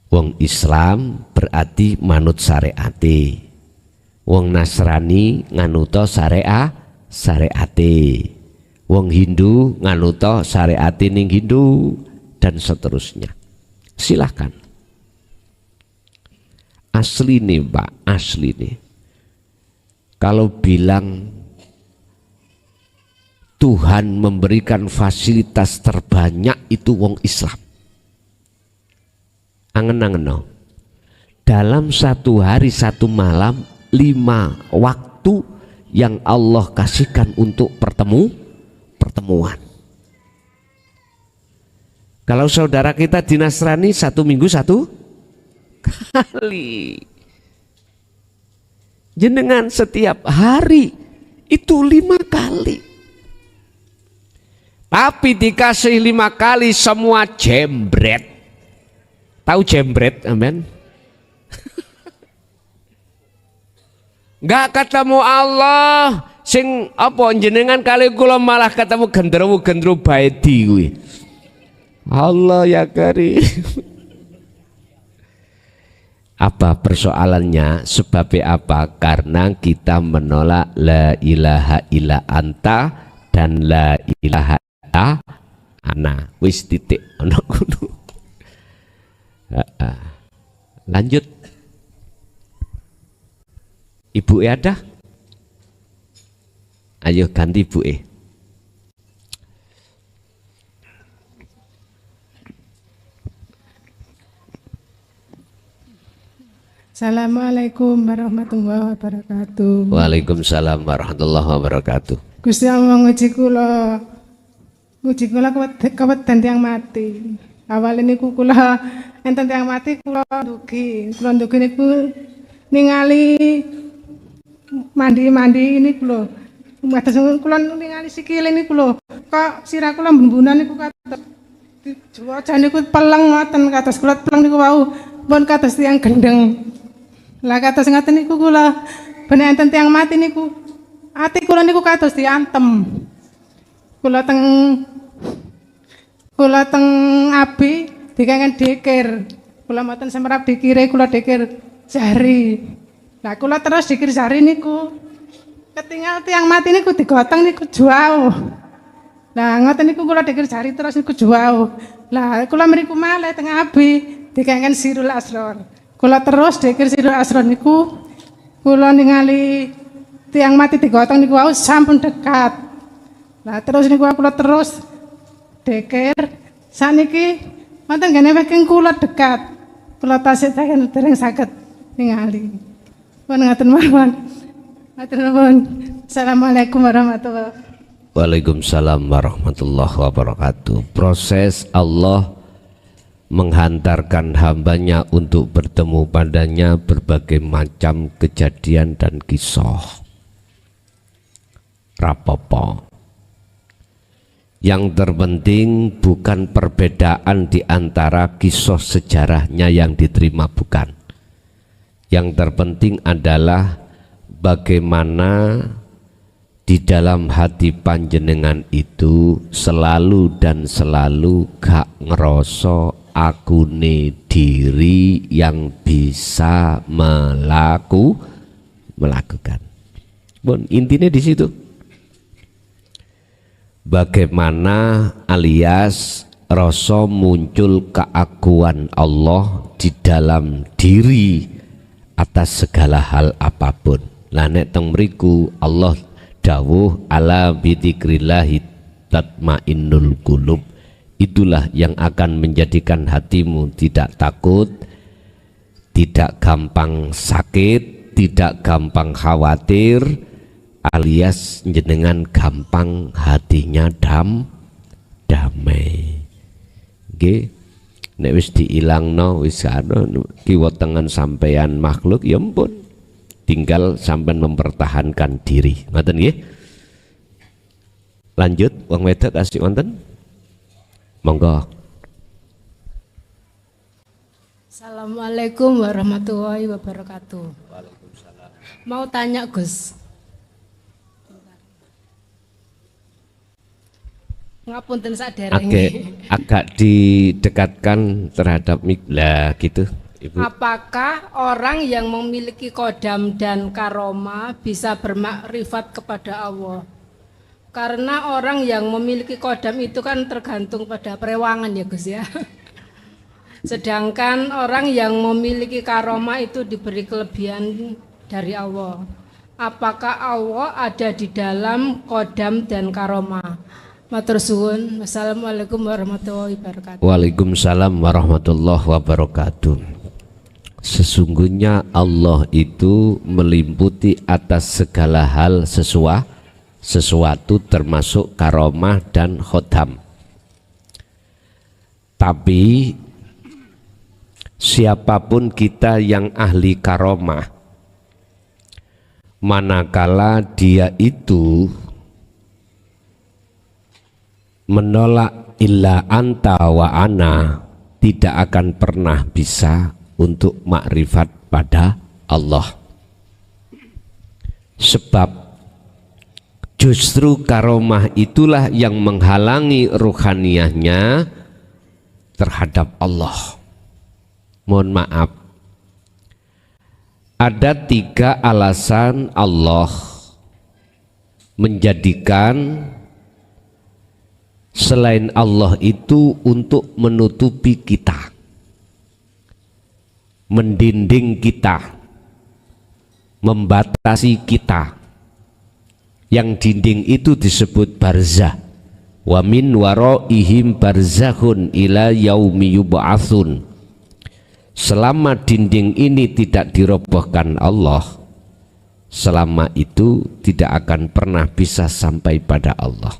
Wong Islam berarti manut syariate, wong Nasrani nganuto syariate, wong Hindu nganuto syariate ning Hindu, dan seterusnya. Silahkan. Asli nih Pak, asli nih. Kalau bilang Tuhan memberikan fasilitas terbanyak itu wong Islam. Angen-angen no. Dalam satu hari satu malam 5 waktu yang Allah kasihkan untuk pertemuan. Kalau saudara kita di Nasrani 1 minggu 1 kali. Jenengan setiap hari itu 5 kali. Tapi dikasih 5 kali semua jembret. Tahu jembret, amen? Enggak ketemu Allah, sing apa jenengan kali kula malah ketemu gendruwo baedi kuwi. Allah ya karim. Apa persoalannya? Sebabnya apa? Karena kita menolak la ilaha illa anta dan la ilaha ana. Wis titik ono kudu. Lanjut. Ibu ada? Ayo ganti ibu Assalamualaikum warahmatullahi wabarakatuh. Waalaikumsalam warahmatullahi wabarakatuh. Gusti Allah nguji kula keweden tiyang mati. Awal niku kula enten tiyang mati kula ndugi niku ningali mandi ini kula. Mados kula ningali sikile niku lho. Kok sirah kula mbembunan niku kados juwaja niku peleng ngoten kados kula peleng niku wau pun kados tiyang gendeng. Lah kados ngaten niku kula ben enten tiyang mati niku ati kula niku kados diantem. Kula teng abi dikangen dikir. Kula mboten semerap dikire, kula dikir jari. Lah kula terus dikir jari niku. Ketinggal tiyang mati niku digotong niku jauh. Lah ngoten niku kula dikir jari terus niku jauh. Lah kula mriku malih teng abi dikengken Sirul Asror. Kula terus dikir Sirul Asror niku kula ningali tiang mati digotong niku wau sampun dekat. Lah terus niku kula terus dikir saniki wonten gene wekeng kula dekat. Kula tasih dereng saged ningali. Pun ngaten mawon. Matur nuwun. Assalamualaikum warahmatullahi wabarakatuh. Waalaikumsalam warahmatullahi wabarakatuh. Proses Allah menghantarkan hambanya untuk bertemu padanya berbagai macam kejadian dan kisah. Rapopo. Yang terpenting bukan perbedaan di antara kisah sejarahnya yang diterima, bukan. Yang terpenting adalah bagaimana di dalam hati panjenengan itu selalu dan selalu gak ngeroso akune diri yang bisa melakukan. Bon, intinya di situ. Bagaimana alias rasa muncul keaguan Allah di dalam diri atas segala hal apapun. Lah nek teng mriku Allah dawuh ala bidzikrillahi tatmainnul qulub. Itulah yang akan menjadikan hatimu tidak takut, tidak gampang sakit, tidak gampang khawatir, alias jenengan gampang hatinya damai. Nggih, nek wis diilangno wis ana kiwa tengen sampeyan makhluk ya ampun. Tinggal sampai mempertahankan diri. Ngoten nggih. Lanjut, wong wedok asik wonten? Monggo. Assalamualaikum warahmatullahi wabarakatuh. Waalaikumsalam. Mau tanya Gus. Ngapunten saderenge. Agak didekatkan terhadap mik lah gitu. Ibu. Apakah orang yang memiliki kodam dan karoma bisa bermakrifat kepada Allah? Karena orang yang memiliki kodam itu kan tergantung pada perewangan ya Gus ya. Sedangkan orang yang memiliki karoma itu diberi kelebihan dari Allah. Apakah Allah ada di dalam kodam dan karoma? Matur suwun. Wassalamualaikum warahmatullahi wabarakatuh. Waalaikumsalam warahmatullahi wabarakatuh. Sesungguhnya Allah itu melimputi atas segala hal sesuatu termasuk karomah dan khodam. Tapi siapapun kita yang ahli karomah, manakala dia itu menolak illa anta wa ana, tidak akan pernah bisa untuk makrifat pada Allah. Sebab justru karomah itulah yang menghalangi ruhaniyahnya terhadap Allah. Mohon maaf, ada 3 alasan Allah menjadikan selain Allah itu untuk menutupi kita, mendinding kita, membatasi kita. Yang dinding itu disebut barzah. Wa min waraihim barzakhun ila yaumi yub'atsun. Selama dinding ini tidak dirobohkan Allah, selama itu tidak akan pernah bisa sampai pada Allah.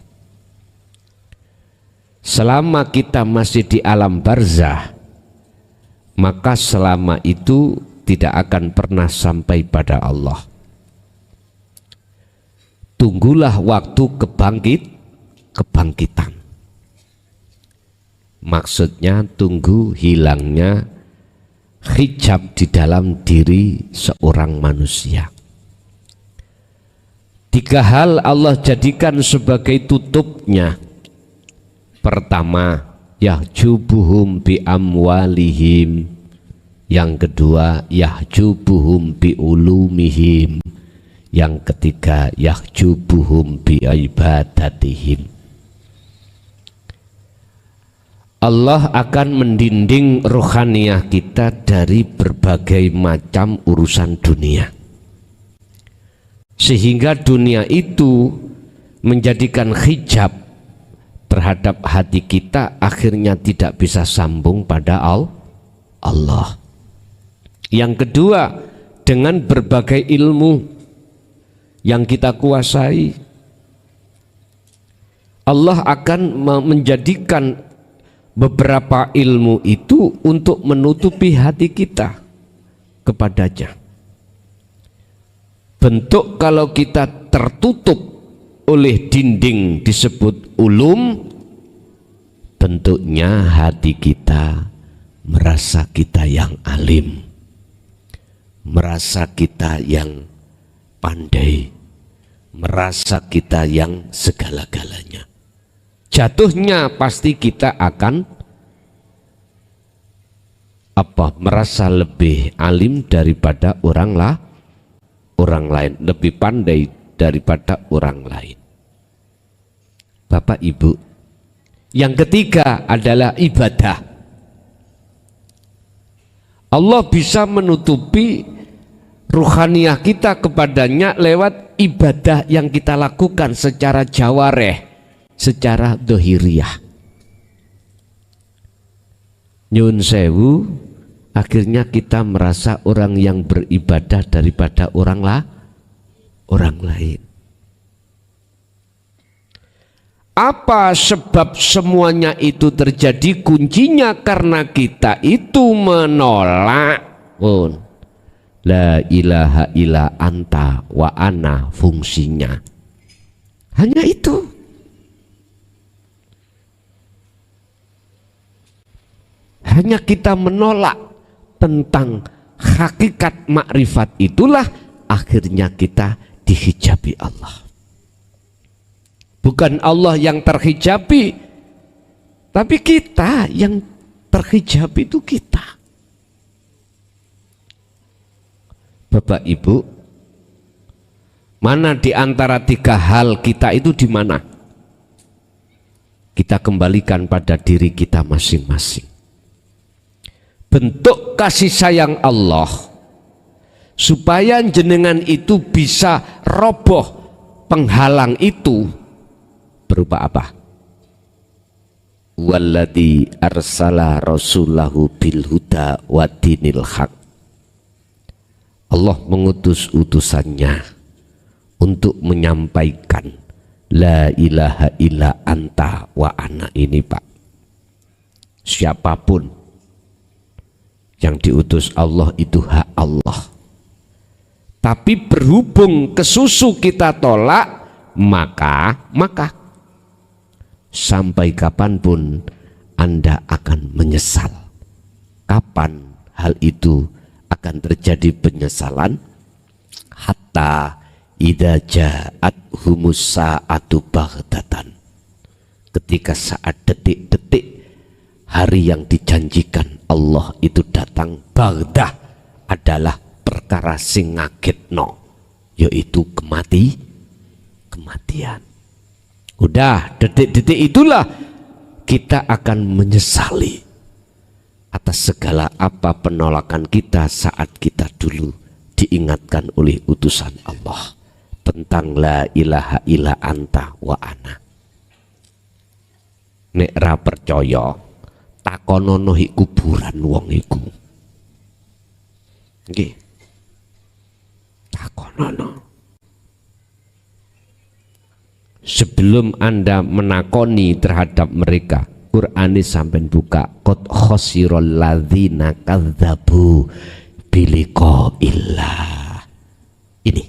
Selama kita masih di alam barzah, maka selama itu tidak akan pernah sampai pada Allah. Tunggulah waktu kebangkitan. Maksudnya tunggu hilangnya hijab di dalam diri seorang manusia. 3 hal Allah jadikan sebagai tutupnya. Pertama, yahjubuhum bi amwalihim. Yang kedua, yahjubuhum bi ulumihim. Yang ketiga, yahjubuhum bi ibadatihim. Allah akan mendinding rohaniah kita dari berbagai macam urusan dunia, sehingga dunia itu menjadikan hijab terhadap hati kita, akhirnya tidak bisa sambung pada Allah. Yang kedua, dengan berbagai ilmu yang kita kuasai, Allah akan menjadikan beberapa ilmu itu untuk menutupi hati kita kepadanya. Bentuk kalau kita tertutup oleh dinding disebut ulum, bentuknya hati kita merasa kita yang alim, merasa kita yang pandai, merasa kita yang segala-galanya. Jatuhnya pasti kita akan merasa lebih alim daripada orang lain, lebih pandai daripada orang lain. Bapak Ibu, yang ketiga adalah ibadah. Allah bisa menutupi ruhaniah kita kepadanya lewat ibadah yang kita lakukan secara jawareh, secara dohiriyah. Nyun sewu, akhirnya kita merasa orang yang beribadah daripada orang lain. Apa sebab semuanya itu terjadi? Kuncinya karena kita itu menolak la ilaha illa anta wa ana, fungsinya hanya itu. Hanya kita menolak tentang hakikat makrifat, itulah akhirnya kita dihijabi Allah. Bukan Allah yang terhijabi, tapi kita yang terhijabi, itu kita. Bapak Ibu, mana di antara tiga hal kita itu di mana? Kita kembalikan pada diri kita masing-masing. Bentuk kasih sayang Allah supaya jenengan itu bisa roboh penghalang itu berupa apa? Walladzi arsala rasulahu bil huda wa dinil haq. Allah mengutus utusannya untuk menyampaikan la ilaha illa anta wa ana ini, Pak. Siapapun yang diutus Allah itu hak Allah. Tapi berhubung kesusu kita tolak, maka sampai kapanpun Anda akan menyesal. Kapan hal itu akan terjadi penyesalan? Hatta idza ja'athumus sa'atu baghtatan. Ketika saat detik-detik hari yang dijanjikan Allah itu datang, baghdah adalah perkara sing ngagetno, yaitu kematian. Udah detik-detik itulah kita akan menyesali atas segala apa penolakan kita saat kita dulu diingatkan oleh utusan Allah tentang la ilaha illa anta wa ana. Nek ra percaya takonono hi kuburan wong iku. Nggih. Takonono. Sebelum Anda menakoni terhadap mereka, Qur'ane sampean buka, qad khasiral ladzina kadzdzabu biliqa'illah. Ini.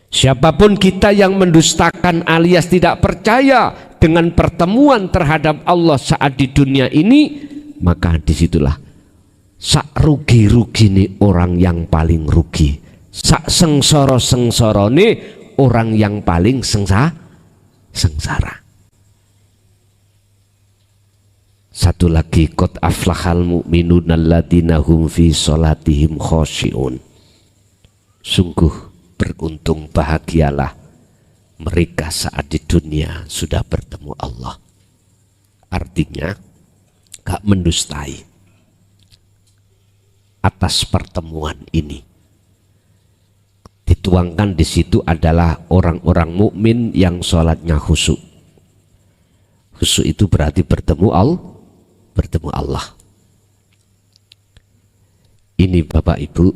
Siapapun kita yang mendustakan alias tidak percaya dengan pertemuan terhadap Allah saat di dunia ini, maka disitulah sak rugi-rugi nih orang yang paling rugi, sak sengsara-sengsara nih orang yang paling sengsara. Satu lagi, qad aflahal mu'minun alladzina hum fi sholatihim khoshi'un. Sungguh beruntung, bahagialah mereka saat di dunia sudah bertemu Allah. artinya gak mendustai atas pertemuan ini. Dituangkan di situ adalah orang-orang mukmin yang sholatnya khusyuk. Khusyuk itu berarti bertemu Allah. Ini Bapak Ibu,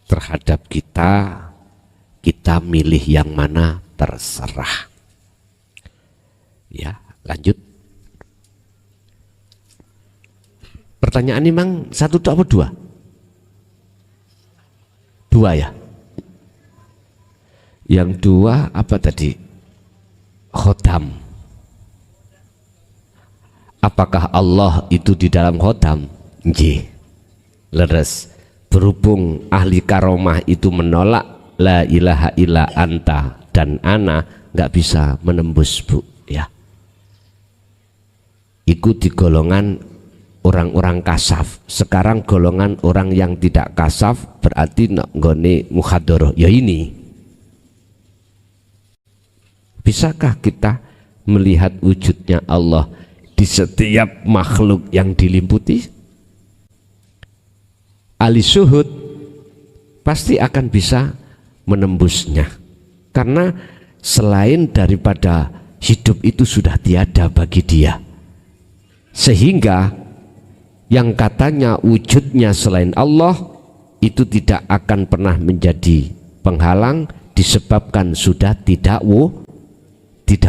terhadap kita milih yang mana terserah. Ya, lanjut. Pertanyaan ini memang satu atau dua? Dua ya. Yang dua apa tadi? Khodam. Apakah Allah itu di dalam khodam? Nggih. Leres. Berhubung ahli karomah itu menolak la ilaha illa anta dan ana, nggak bisa menembus, Bu, ya. Ikut di golongan orang-orang kasaf. Sekarang golongan orang yang tidak kasaf berarti nggone muhadoroh. Ya ini. Bisakah kita melihat wujudnya Allah di setiap makhluk yang diliputi? Ahli syuhud pasti akan bisa menembusnya, karena selain daripada hidup itu sudah tiada bagi dia, sehingga yang katanya wujudnya selain Allah itu tidak akan pernah menjadi penghalang, disebabkan sudah tidak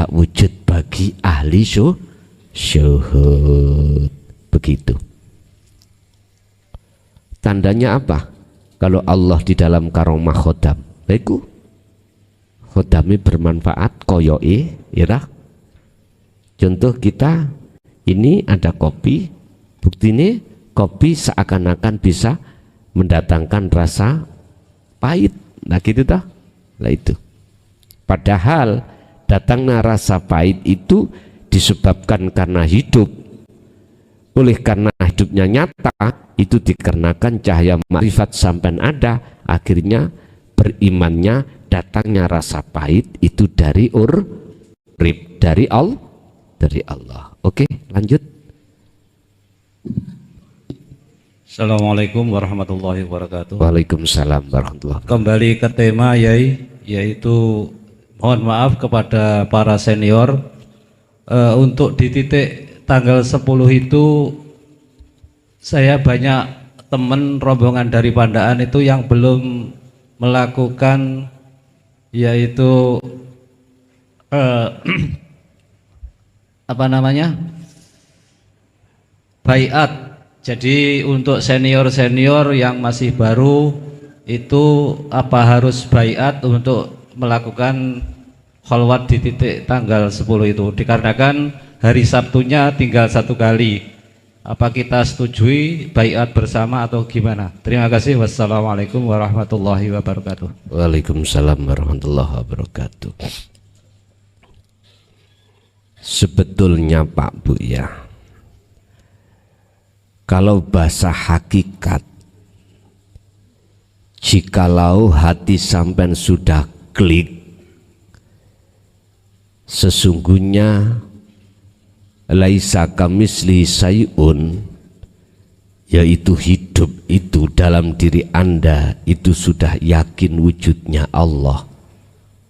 wujud bagi ahli syuhud. Begitu. Tandanya apa? Kalau Allah di dalam karomah khodam, baikku khodami bermanfaat koyoi, ya. Contoh kita ini ada kopi, bukti ini kopi seakan-akan bisa mendatangkan rasa pahit. Nah gitu toh. Nah itu. Padahal datangnya rasa pahit itu disebabkan karena hidup. Oleh karena hidupnya nyata, itu dikarenakan cahaya makrifat sampai ada, akhirnya berimannya datangnya rasa pahit itu dari dari Allah. Oke, lanjut. Assalamualaikum warahmatullahi wabarakatuh. Waalaikumsalam warahmatullahi wabarakatuh. Kembali ke tema yaitu mohon maaf kepada para senior, untuk di titik tanggal 10 itu saya banyak teman rombongan dari Pandaan itu yang belum melakukan yaitu baiat. Jadi untuk senior-senior yang masih baru itu apa harus baiat untuk melakukan khalwat di titik tanggal 10 itu, dikarenakan hari Sabtunya tinggal 1 kali. Apa kita setujui baiat bersama atau gimana? Terima kasih. Wassalamualaikum warahmatullahi wabarakatuh. Waalaikumsalam warahmatullahi wabarakatuh. Sebetulnya Pak Bu ya, kalau bahasa hakikat, jikalau hati sampean sudah klik, sesungguhnya laisa kamislihi sayun, yaitu hidup itu dalam diri Anda itu sudah yakin wujudnya Allah.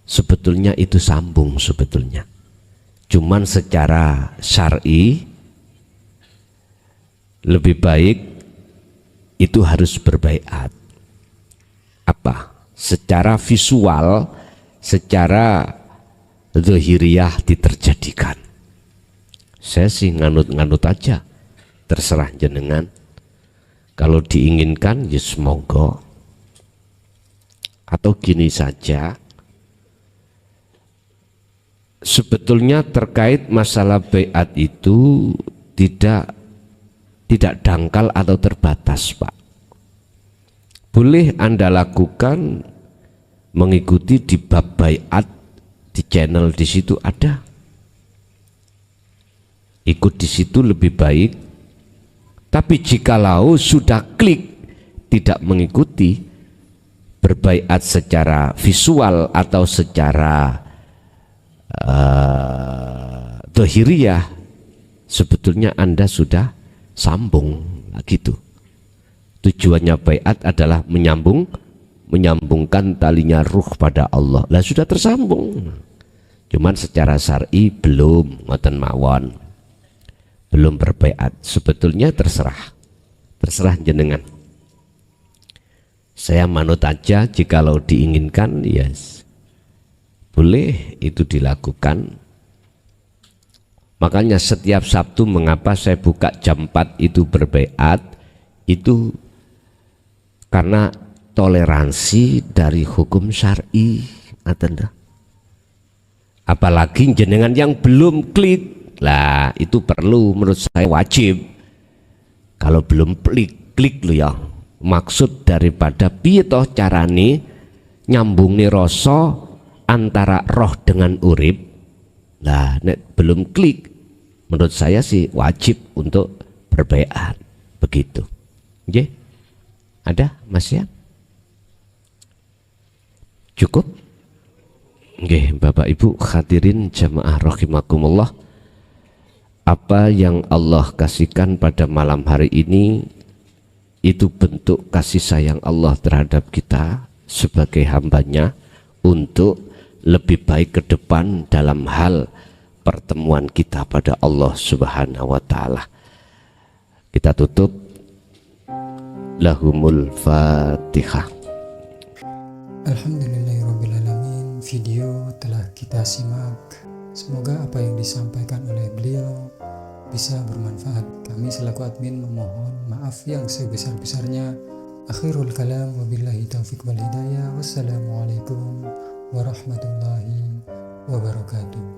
Sebetulnya itu sambung sebetulnya. Cuman secara syar'i lebih baik itu harus berbaiat. Apa? Secara visual, secara zahiriyah diterjadikan. Saya sih nganut-nganut aja, terserah jenengan. Kalau diinginkan ya semoga. Atau gini saja, sebetulnya terkait masalah baiat itu tidak dangkal atau terbatas, Pak. Boleh Anda lakukan mengikuti di bab baiat di channel, di situ ada. Ikut di situ lebih baik. Tapi jikalau sudah klik tidak mengikuti berbaiat secara visual atau secara dohiriyah, sebetulnya Anda sudah sambung gitu. Tujuannya baiat adalah menyambungkan talinya ruh pada Allah. Lah sudah tersambung. Cuman secara syar'i belum, ngoten mawon. Belum berbaiat. Sebetulnya terserah jenengan. Saya manut aja, jikalau diinginkan, yes, boleh itu dilakukan. Makanya setiap Sabtu mengapa saya buka jam 4 itu berbaiat, itu karena toleransi dari hukum syar'i. Apalagi jenengan yang belum klik, lah itu perlu, menurut saya wajib. Kalau belum klik lo ya, maksud daripada piye toh carane nyambungi rasa antara roh dengan urip. Nah, nek belum klik, menurut saya sih wajib untuk berbaiat begitu. Nggih? Ada Mas ya? Cukup? Nggih, Bapak Ibu hadirin jamaah rahimakumullah. Apa yang Allah kasihkan pada malam hari ini itu bentuk kasih sayang Allah terhadap kita sebagai hambanya untuk lebih baik ke depan dalam hal pertemuan kita pada Allah Subhanahu wa taala. Kita tutup lahumul Fatihah. Alhamdulillahirrabbilalamin. Video telah kita simak. Semoga apa yang disampaikan oleh beliau bisa bermanfaat. Kami selaku admin memohon maaf yang sebesar-besarnya. Akhirul kalam, wabillahi taufiq wal hidayah. Wassalamualaikum warahmatullahi wabarakatuh.